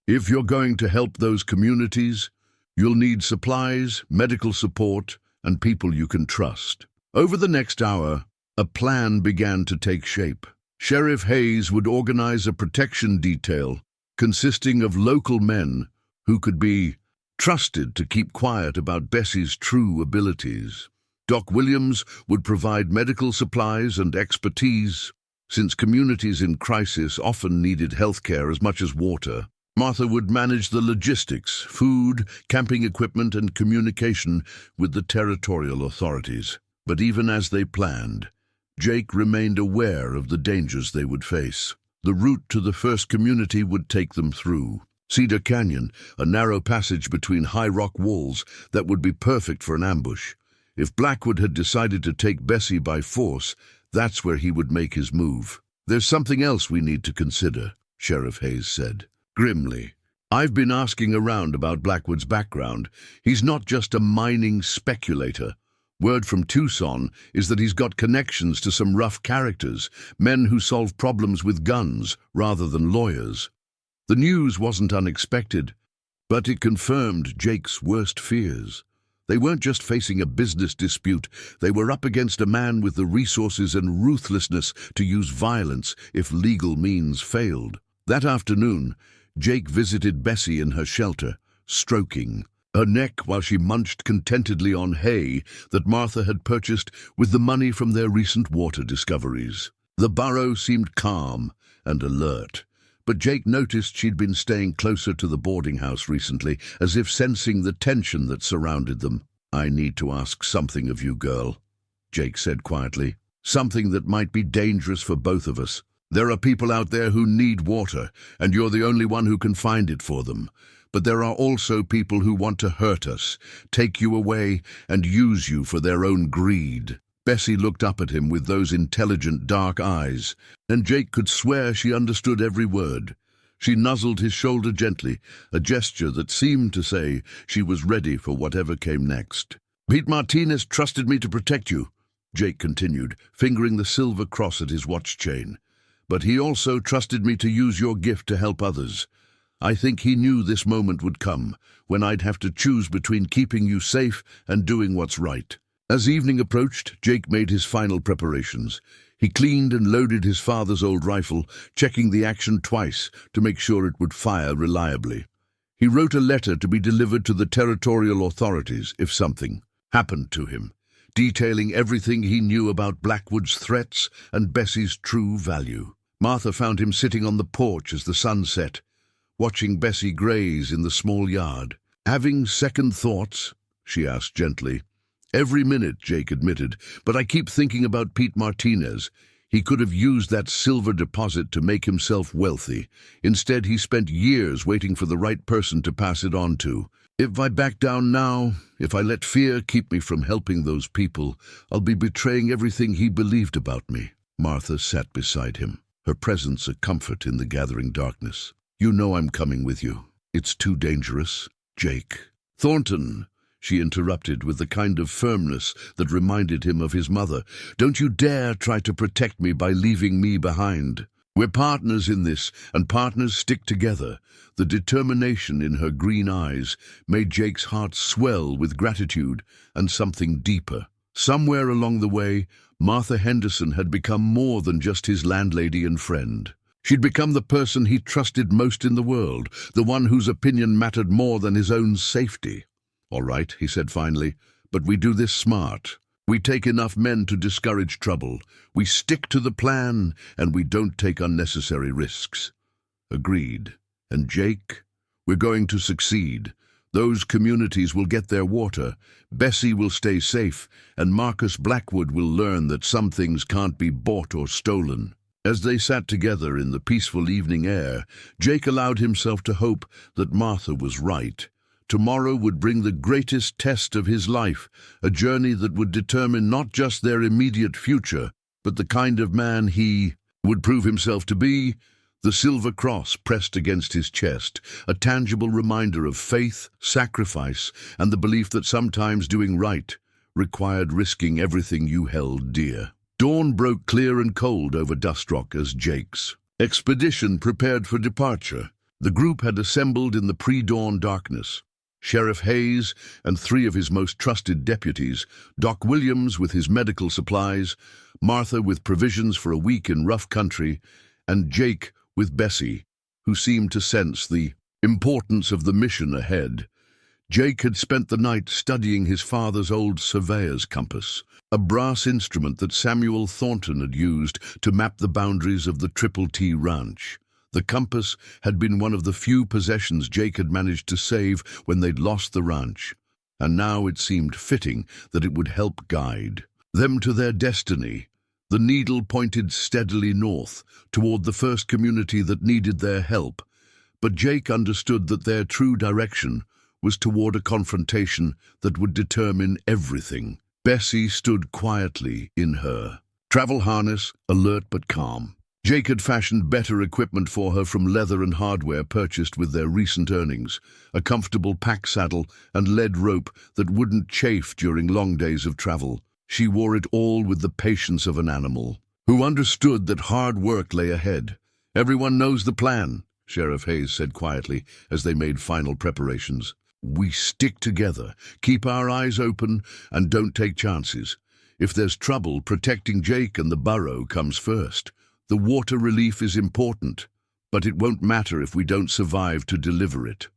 A: If you're going to help those communities, you'll need supplies, medical support, and people you can trust." Over the next hour, a plan began to take shape. Sheriff Hayes would organize a protection detail consisting of local men who could be trusted to keep quiet about Bessie's true abilities. Doc Williams would provide medical supplies and expertise, since communities in crisis often needed healthcare as much as water. Martha would manage the logistics, food, camping equipment, and communication with the territorial authorities. But even as they planned, Jake remained aware of the dangers they would face. The route to the first community would take them through Cedar Canyon, a narrow passage between high rock walls that would be perfect for an ambush. If Blackwood had decided to take Bessie by force, that's where he would make his move. "There's something else we need to consider," Sheriff Hayes said grimly. "I've been asking around about Blackwood's background. He's not just a mining speculator. Word from Tucson is that he's got connections to some rough characters, men who solve problems with guns rather than lawyers." The news wasn't unexpected, but it confirmed Jake's worst fears. They weren't just facing a business dispute, they were up against a man with the resources and ruthlessness to use violence if legal means failed. That afternoon, Jake visited Bessie in her shelter, stroking her neck while she munched contentedly on hay that Martha had purchased with the money from their recent water discoveries. The burrow seemed calm and alert, but Jake noticed she'd been staying closer to the boarding house recently, as if sensing the tension that surrounded them. "I need to ask something of you, girl," Jake said quietly. "Something that might be dangerous for both of us. There are people out there who need water, and you're the only one who can find it for them. But there are also people who want to hurt us, take you away, and use you for their own greed." Bessie looked up at him with those intelligent dark eyes, and Jake could swear she understood every word. She nuzzled his shoulder gently, a gesture that seemed to say she was ready for whatever came next. "Pete Martinez trusted me to protect you," Jake continued, fingering the silver cross at his watch chain. "But he also trusted me to use your gift to help others. I think he knew this moment would come, when I'd have to choose between keeping you safe and doing what's right." As evening approached, Jake made his final preparations. He cleaned and loaded his father's old rifle, checking the action twice to make sure it would fire reliably. He wrote a letter to be delivered to the territorial authorities if something happened to him, detailing everything he knew about Blackwood's threats and Bessie's true value. Martha found him sitting on the porch as the sun set, watching Bessie graze in the small yard. "Having second thoughts?" she asked gently. "Every minute," Jake admitted, "but I keep thinking about Pete Martinez. He could have used that silver deposit to make himself wealthy. Instead, he spent years waiting for the right person to pass it on to. If I back down now, if I let fear keep me from helping those people, I'll be betraying everything he believed about me." Martha sat beside him, her presence a comfort in the gathering darkness. "You know I'm coming with you. It's too dangerous, Jake." "Thornton," she interrupted with the kind of firmness that reminded him of his mother, "don't you dare try to protect me by leaving me behind. We're partners in this, and partners stick together." The determination in her green eyes made Jake's heart swell with gratitude and something deeper. Somewhere along the way, Martha Henderson had become more than just his landlady and friend. She'd become the person he trusted most in the world, the one whose opinion mattered more than his own safety. "All right," he said finally, "but we do this smart. We take enough men to discourage trouble. We stick to the plan, and we don't take unnecessary risks." "Agreed. And Jake, we're going to succeed. Those communities will get their water, Bessie will stay safe, and Marcus Blackwood will learn that some things can't be bought or stolen." As they sat together in the peaceful evening air, Jake allowed himself to hope that Martha was right. Tomorrow would bring the greatest test of his life, a journey that would determine not just their immediate future, but the kind of man he would prove himself to be. The silver cross pressed against his chest, a tangible reminder of faith, sacrifice, and the belief that sometimes doing right required risking everything you held dear. Dawn broke clear and cold over Dust Rock as Jake's expedition prepared for departure. The group had assembled in the pre-dawn darkness. Sheriff Hayes and 3 of his most trusted deputies, Doc Williams with his medical supplies, Martha with provisions for a week in rough country, and Jake with Bessie, who seemed to sense the importance of the mission ahead. Jake had spent the night studying his father's old surveyor's compass, a brass instrument that Samuel Thornton had used to map the boundaries of the Triple T Ranch. The compass had been one of the few possessions Jake had managed to save when they'd lost the ranch, and now it seemed fitting that it would help guide them to their destiny. The needle pointed steadily north, toward the first community that needed their help, but Jake understood that their true direction was toward a confrontation that would determine everything. Bessie stood quietly in her travel harness, alert but calm. Jake had fashioned better equipment for her from leather and hardware purchased with their recent earnings, a comfortable pack saddle and lead rope that wouldn't chafe during long days of travel. She wore it all with the patience of an animal, who understood that hard work lay ahead. "Everyone knows the plan," Sheriff Hayes said quietly as they made final preparations. "We stick together, keep our eyes open, and don't take chances. If there's trouble, protecting Jake and the burrow comes first. The water relief is important, but it won't matter if we don't survive to deliver it."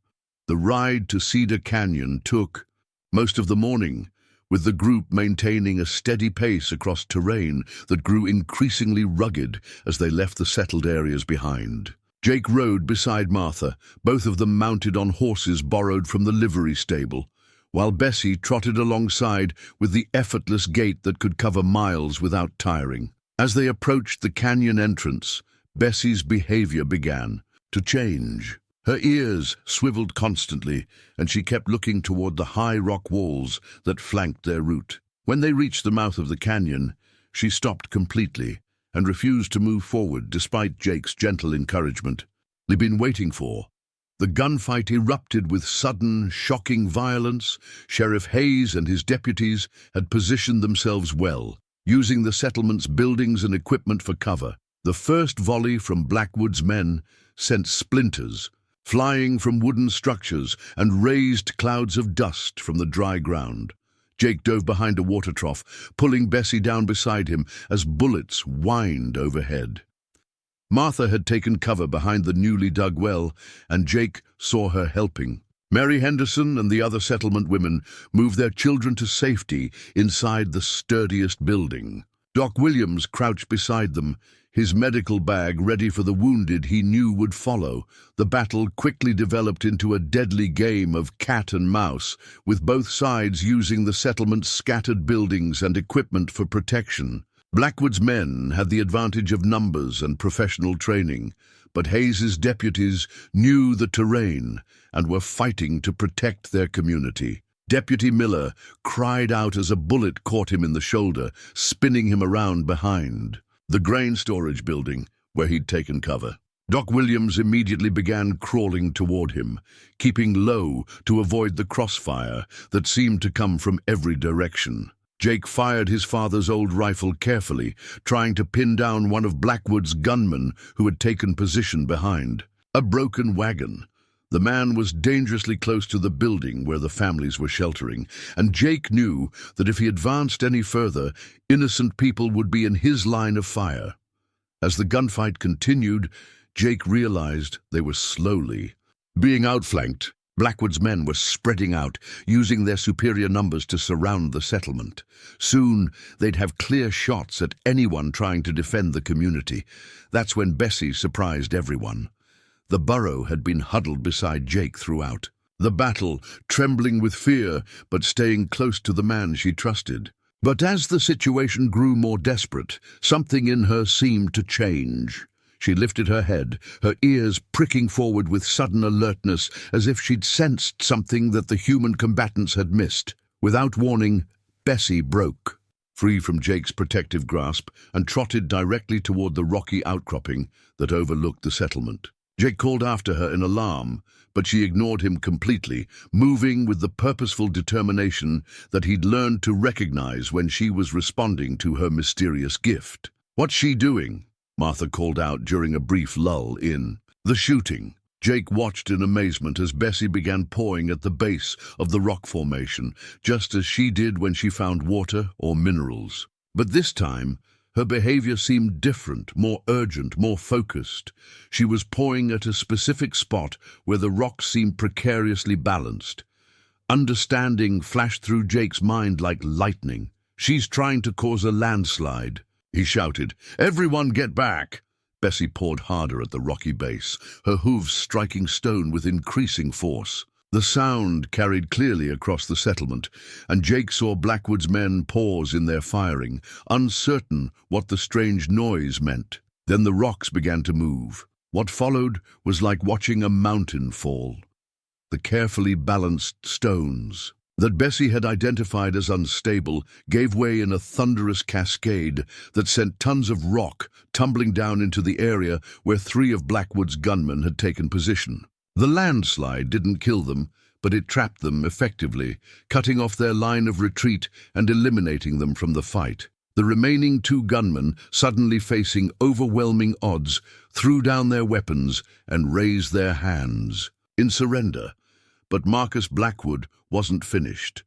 A: The ride to Cedar Canyon took most of the morning, with the group maintaining a steady pace across terrain that grew increasingly rugged as they left the settled areas behind. Jake rode beside Martha, both of them mounted on horses borrowed from the livery stable, while Bessie trotted alongside with the effortless gait that could cover miles without tiring. As they approached the canyon entrance, Bessie's behavior began to change. Her ears swiveled constantly, and she kept looking toward the high rock walls that flanked their route. When they reached the mouth of the canyon, she stopped completely and refused to move forward despite Jake's gentle encouragement. They'd been waiting for. The gunfight erupted with sudden, shocking violence. Sheriff Hayes and his deputies had positioned themselves well, using the settlement's buildings and equipment for cover. The first volley from Blackwood's men sent splinters flying from wooden structures and raised clouds of dust from the dry ground. Jake dove behind a water trough, pulling Bessie down beside him as bullets whined overhead. Martha had taken cover behind the newly dug well, and Jake saw her helping. Mary Henderson and the other settlement women moved their children to safety inside the sturdiest building. Doc Williams crouched beside them, his medical bag ready for the wounded he knew would follow. The battle quickly developed into a deadly game of cat and mouse, with both sides using the settlement's scattered buildings and equipment for protection. Blackwood's men had the advantage of numbers and professional training, but Hayes's deputies knew the terrain and were fighting to protect their community. Deputy Miller cried out as a bullet caught him in the shoulder, spinning him around behind the grain storage building where he'd taken cover. Doc Williams immediately began crawling toward him, keeping low to avoid the crossfire that seemed to come from every direction. Jake fired his father's old rifle carefully, trying to pin down one of Blackwood's gunmen who had taken position behind a broken wagon. The man was dangerously close to the building where the families were sheltering, and Jake knew that if he advanced any further, innocent people would be in his line of fire. As the gunfight continued, Jake realized they were slowly being outflanked. Blackwood's men were spreading out, using their superior numbers to surround the settlement. Soon, they'd have clear shots at anyone trying to defend the community. That's when Bessie surprised everyone. The burrow had been huddled beside Jake throughout the battle, trembling with fear, but staying close to the man she trusted. But as the situation grew more desperate, something in her seemed to change. She lifted her head, her ears pricking forward with sudden alertness, as if she'd sensed something that the human combatants had missed. Without warning, Bessie broke free from Jake's protective grasp and trotted directly toward the rocky outcropping that overlooked the settlement. Jake called after her in alarm, but she ignored him completely, moving with the purposeful determination that he'd learned to recognize when she was responding to her mysterious gift. "What's she doing?" Martha called out during a brief lull in the shooting. Jake watched in amazement as Bessie began pawing at the base of the rock formation, just as she did when she found water or minerals. But this time, her behavior seemed different, more urgent, more focused. She was pawing at a specific spot where the rocks seemed precariously balanced. Understanding flashed through Jake's mind like lightning. "She's trying to cause a landslide," he shouted. "Everyone get back!" Bessie pawed harder at the rocky base, her hooves striking stone with increasing force. The sound carried clearly across the settlement, and Jake saw Blackwood's men pause in their firing, uncertain what the strange noise meant. Then the rocks began to move. What followed was like watching a mountain fall. The carefully balanced stones that Bessie had identified as unstable gave way in a thunderous cascade that sent tons of rock tumbling down into the area where 3 of Blackwood's gunmen had taken position. The landslide didn't kill them, but it trapped them effectively, cutting off their line of retreat and eliminating them from the fight. The remaining 2 gunmen, suddenly facing overwhelming odds, threw down their weapons and raised their hands in surrender. But Marcus Blackwood wasn't finished.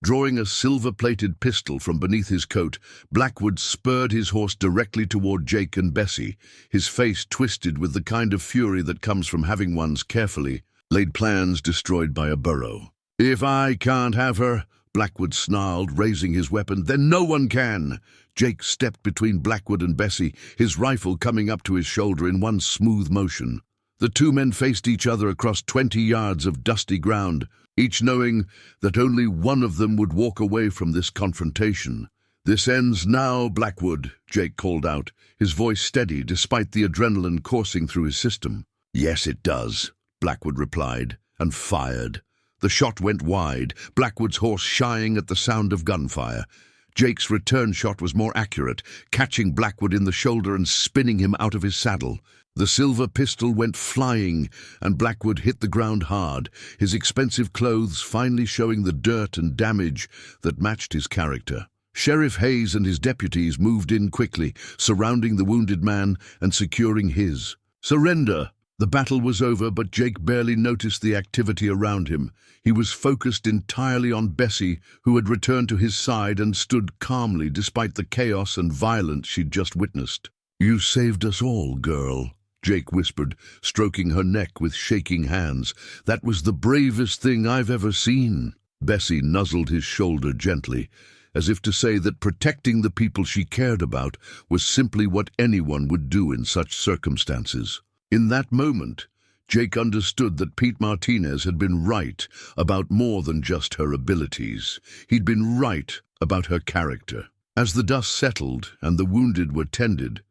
A: Drawing a silver-plated pistol from beneath his coat, Blackwood spurred his horse directly toward Jake and Bessie, his face twisted with the kind of fury that comes from having one's carefully laid plans destroyed by a burrow. "If I can't have her," Blackwood snarled, raising his weapon, "then no one can." Jake stepped between Blackwood and Bessie, his rifle coming up to his shoulder in one smooth motion. The 2 men faced each other across 20 yards of dusty ground, each knowing that only one of them would walk away from this confrontation. "This ends now, Blackwood," Jake called out, his voice steady despite the adrenaline coursing through his system. "Yes, it does," Blackwood replied, and fired. The shot went wide, Blackwood's horse shying at the sound of gunfire. Jake's return shot was more accurate, catching Blackwood in the shoulder and spinning him out of his saddle. The silver pistol went flying, and Blackwood hit the ground hard, his expensive clothes finally showing the dirt and damage that matched his character. Sheriff Hayes and his deputies moved in quickly, surrounding the wounded man and securing his. "Surrender!" The battle was over, but Jake barely noticed the activity around him. He was focused entirely on Bessie, who had returned to his side and stood calmly despite the chaos and violence she'd just witnessed. "You saved us all, girl," Jake whispered, stroking her neck with shaking hands. "That was the bravest thing I've ever seen." Bessie nuzzled his shoulder gently, as if to say that protecting the people she cared about was simply what anyone would do in such circumstances. In that moment, Jake understood that Pete Martinez had been right about more than just her abilities. He'd been right about her character. As the dust settled and the wounded were tended,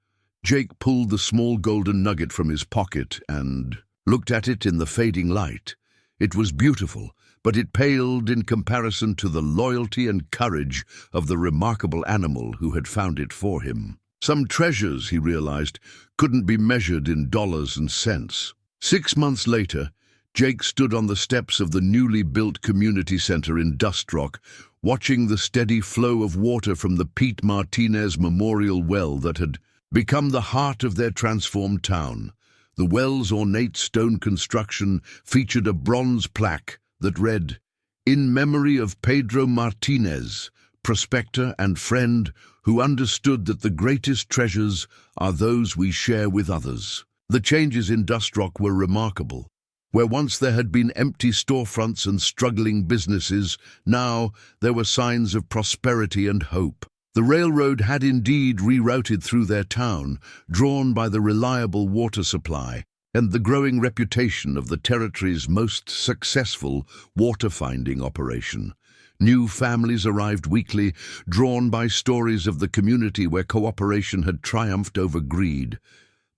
A: Jake pulled the small golden nugget from his pocket and looked at it in the fading light. It was beautiful, but it paled in comparison to the loyalty and courage of the remarkable animal who had found it for him. Some treasures, he realized, couldn't be measured in dollars and cents. 6 months later, Jake stood on the steps of the newly built community center in Dust Rock, watching the steady flow of water from the Pete Martinez Memorial Well that had become the heart of their transformed town. The well's ornate stone construction featured a bronze plaque that read, "In memory of Pedro Martinez, prospector and friend who understood that the greatest treasures are those we share with others." The changes in Dust Rock were remarkable. Where once there had been empty storefronts and struggling businesses, now there were signs of prosperity and hope. The railroad had indeed rerouted through their town, drawn by the reliable water supply and the growing reputation of the territory's most successful water-finding operation. New families arrived weekly, drawn by stories of the community where cooperation had triumphed over greed.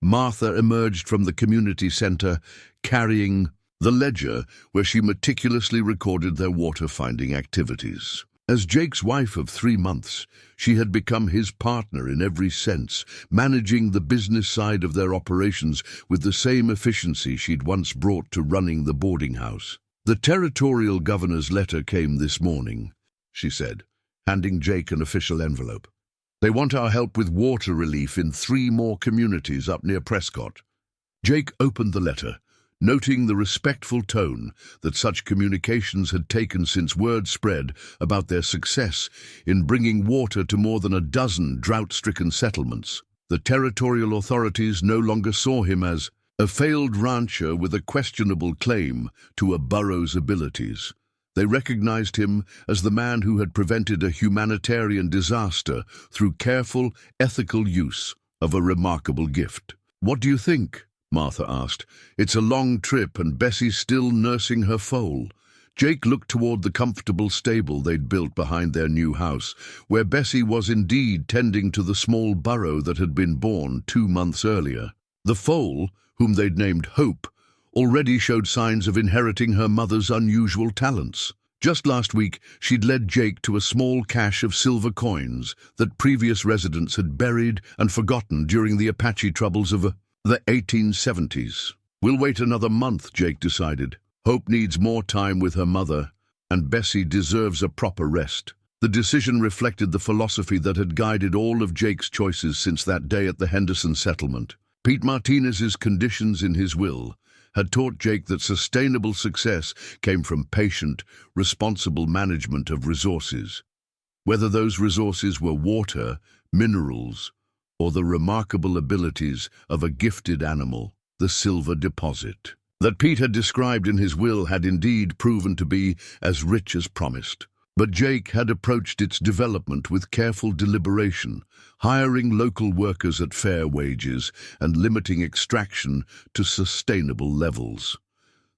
A: Martha emerged from the community center, carrying the ledger where she meticulously recorded their water-finding activities. As Jake's wife of 3 months, she had become his partner in every sense, managing the business side of their operations with the same efficiency she'd once brought to running the boarding house. "The territorial governor's letter came this morning," she said, handing Jake an official envelope. "They want our help with water relief in 3 more communities up near Prescott." Jake opened the letter, noting the respectful tone that such communications had taken since word spread about their success in bringing water to more than a dozen drought-stricken settlements. The territorial authorities no longer saw him as a failed rancher with a questionable claim to a borough's abilities. They recognized him as the man who had prevented a humanitarian disaster through careful, ethical use of a remarkable gift. "What do you think?" Martha asked. "It's a long trip and Bessie's still nursing her foal." Jake looked toward the comfortable stable they'd built behind their new house, where Bessie was indeed tending to the small burro that had been born 2 months earlier. The foal, whom they'd named Hope, already showed signs of inheriting her mother's unusual talents. Just last week, she'd led Jake to a small cache of silver coins that previous residents had buried and forgotten during the Apache troubles of the 1870s. "We'll wait another month," Jake decided. "Hope needs more time with her mother, and Bessie deserves a proper rest." The decision reflected the philosophy that had guided all of Jake's choices since that day at the Henderson settlement. Pete Martinez's conditions in his will had taught Jake that sustainable success came from patient, responsible management of resources. Whether those resources were water, minerals, or the remarkable abilities of a gifted animal, the silver deposit that Pete had described in his will had indeed proven to be as rich as promised. But Jake had approached its development with careful deliberation, hiring local workers at fair wages and limiting extraction to sustainable levels.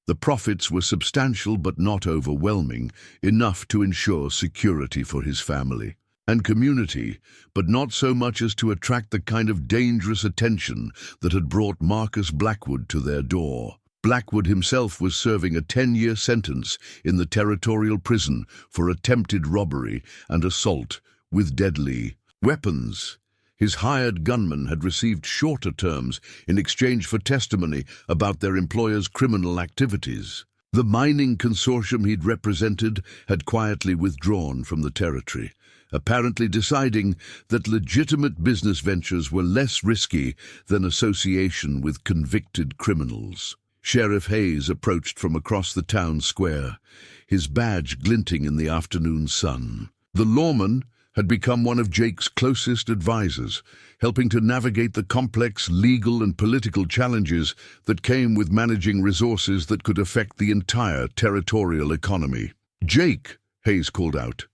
A: The profits were substantial but not overwhelming, enough to ensure security for his family and community, but not so much as to attract the kind of dangerous attention that had brought Marcus Blackwood to their door. Blackwood himself was serving a 10-year sentence in the territorial prison for attempted robbery and assault with deadly weapons. His hired gunmen had received shorter terms in exchange for testimony about their employer's criminal activities. The mining consortium he'd represented had quietly withdrawn from the territory, apparently deciding that legitimate business ventures were less risky than association with convicted criminals. Sheriff Hayes approached from across the town square, his badge glinting in the afternoon sun. The lawman had become one of Jake's closest advisors, helping to navigate the complex legal and political challenges that came with managing resources that could affect the entire territorial economy. "Jake," Hayes called out,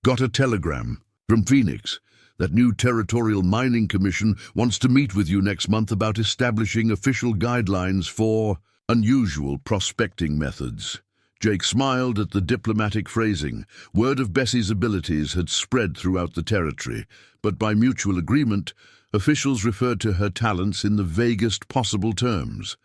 A: "got a telegram from Phoenix. That new Territorial Mining Commission wants to meet with you next month about establishing official guidelines for unusual prospecting methods." Jake smiled at the diplomatic phrasing. Word of Bessie's abilities had spread throughout the territory, but by mutual agreement, officials referred to her talents in the vaguest possible terms.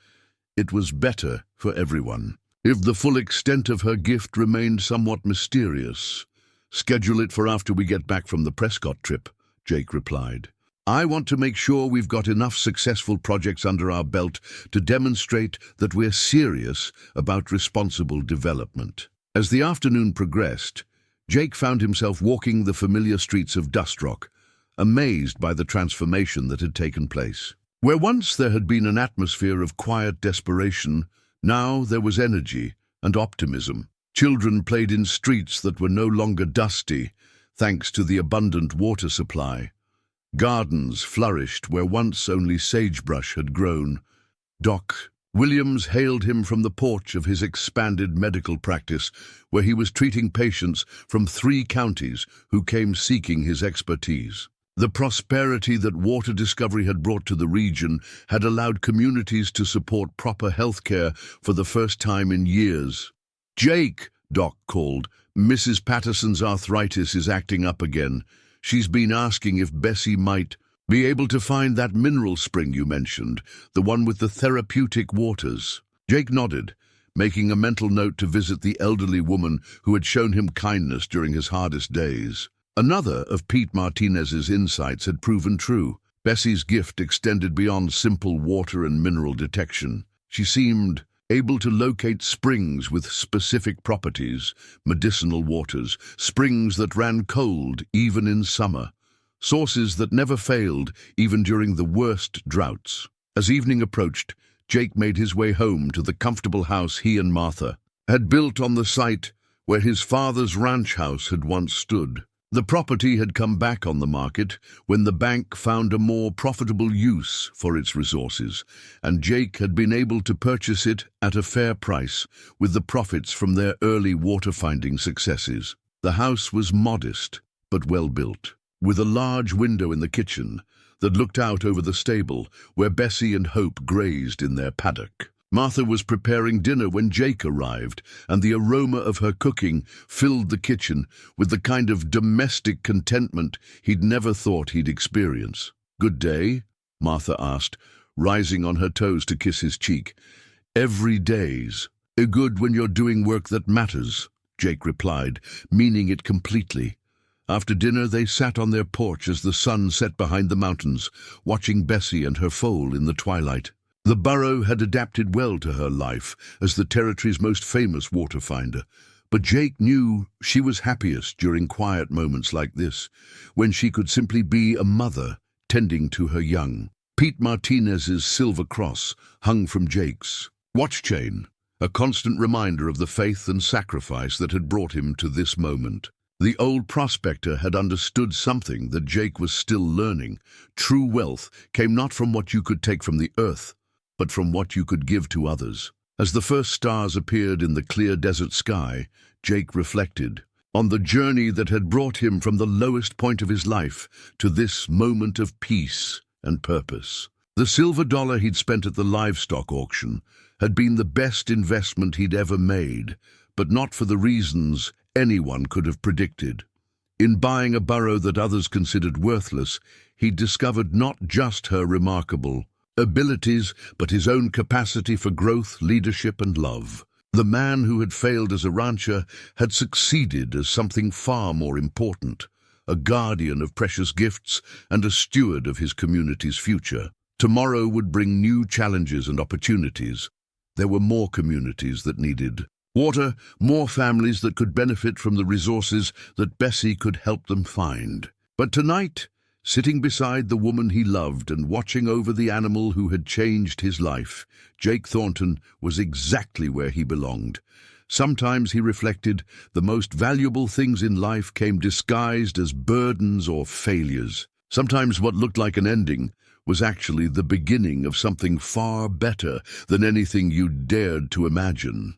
A: It was better for everyone. If the full extent of her gift remained somewhat mysterious, "Schedule it for after we get back from the Prescott trip," Jake replied. "I want to make sure we've got enough successful projects under our belt to demonstrate that we're serious about responsible development." As the afternoon progressed, Jake found himself walking the familiar streets of Dust Rock, amazed by the transformation that had taken place. Where once there had been an atmosphere of quiet desperation, now there was energy and optimism. Children played in streets that were no longer dusty, thanks to the abundant water supply. Gardens flourished where once only sagebrush had grown. Doc Williams hailed him from the porch of his expanded medical practice, where he was treating patients from 3 counties who came seeking his expertise. The prosperity that water discovery had brought to the region had allowed communities to support proper health care for the first time in years. "Jake," Doc called, "Mrs. Patterson's arthritis is acting up again. She's been asking if Bessie might be able to find that mineral spring you mentioned, the one with the therapeutic waters." Jake nodded, making a mental note to visit the elderly woman who had shown him kindness during his hardest days. Another of Pete Martinez's insights had proven true. Bessie's gift extended beyond simple water and mineral detection. She seemed able to locate springs with specific properties, medicinal waters, springs that ran cold even in summer, sources that never failed even during the worst droughts. As evening approached, Jake made his way home to the comfortable house he and Martha had built on the site where his father's ranch house had once stood. The property had come back on the market when the bank found a more profitable use for its resources, and Jake had been able to purchase it at a fair price with the profits from their early water-finding successes. The house was modest but well built, with a large window in the kitchen that looked out over the stable where Bessie and Hope grazed in their paddock. Martha was preparing dinner when Jake arrived, and the aroma of her cooking filled the kitchen with the kind of domestic contentment he'd never thought he'd experience. "Good day?" Martha asked, rising on her toes to kiss his cheek. "Every day's good when you're doing work that matters," Jake replied, meaning it completely. After dinner, they sat on their porch as the sun set behind the mountains, watching Bessie and her foal in the twilight. The burrow had adapted well to her life as the territory's most famous water finder, but Jake knew she was happiest during quiet moments like this, when she could simply be a mother tending to her young. Pete Martinez's silver cross hung from Jake's watch chain, a constant reminder of the faith and sacrifice that had brought him to this moment. The old prospector had understood something that Jake was still learning. True wealth came not from what you could take from the earth, but from what you could give to others. As the first stars appeared in the clear desert sky, Jake reflected on the journey that had brought him from the lowest point of his life to this moment of peace and purpose. The silver dollar he'd spent at the livestock auction had been the best investment he'd ever made, but not for the reasons anyone could have predicted. In buying a burrow that others considered worthless, he'd discovered not just her remarkable abilities, but his own capacity for growth, leadership, and love. The man who had failed as a rancher had succeeded as something far more important, a guardian of precious gifts and a steward of his community's future. Tomorrow would bring new challenges and opportunities. There were more communities that needed water, more families that could benefit from the resources that Bessie could help them find. But tonight, sitting beside the woman he loved and watching over the animal who had changed his life, Jake Thornton was exactly where he belonged. Sometimes, he reflected, the most valuable things in life came disguised as burdens or failures. Sometimes what looked like an ending was actually the beginning of something far better than anything you dared to imagine.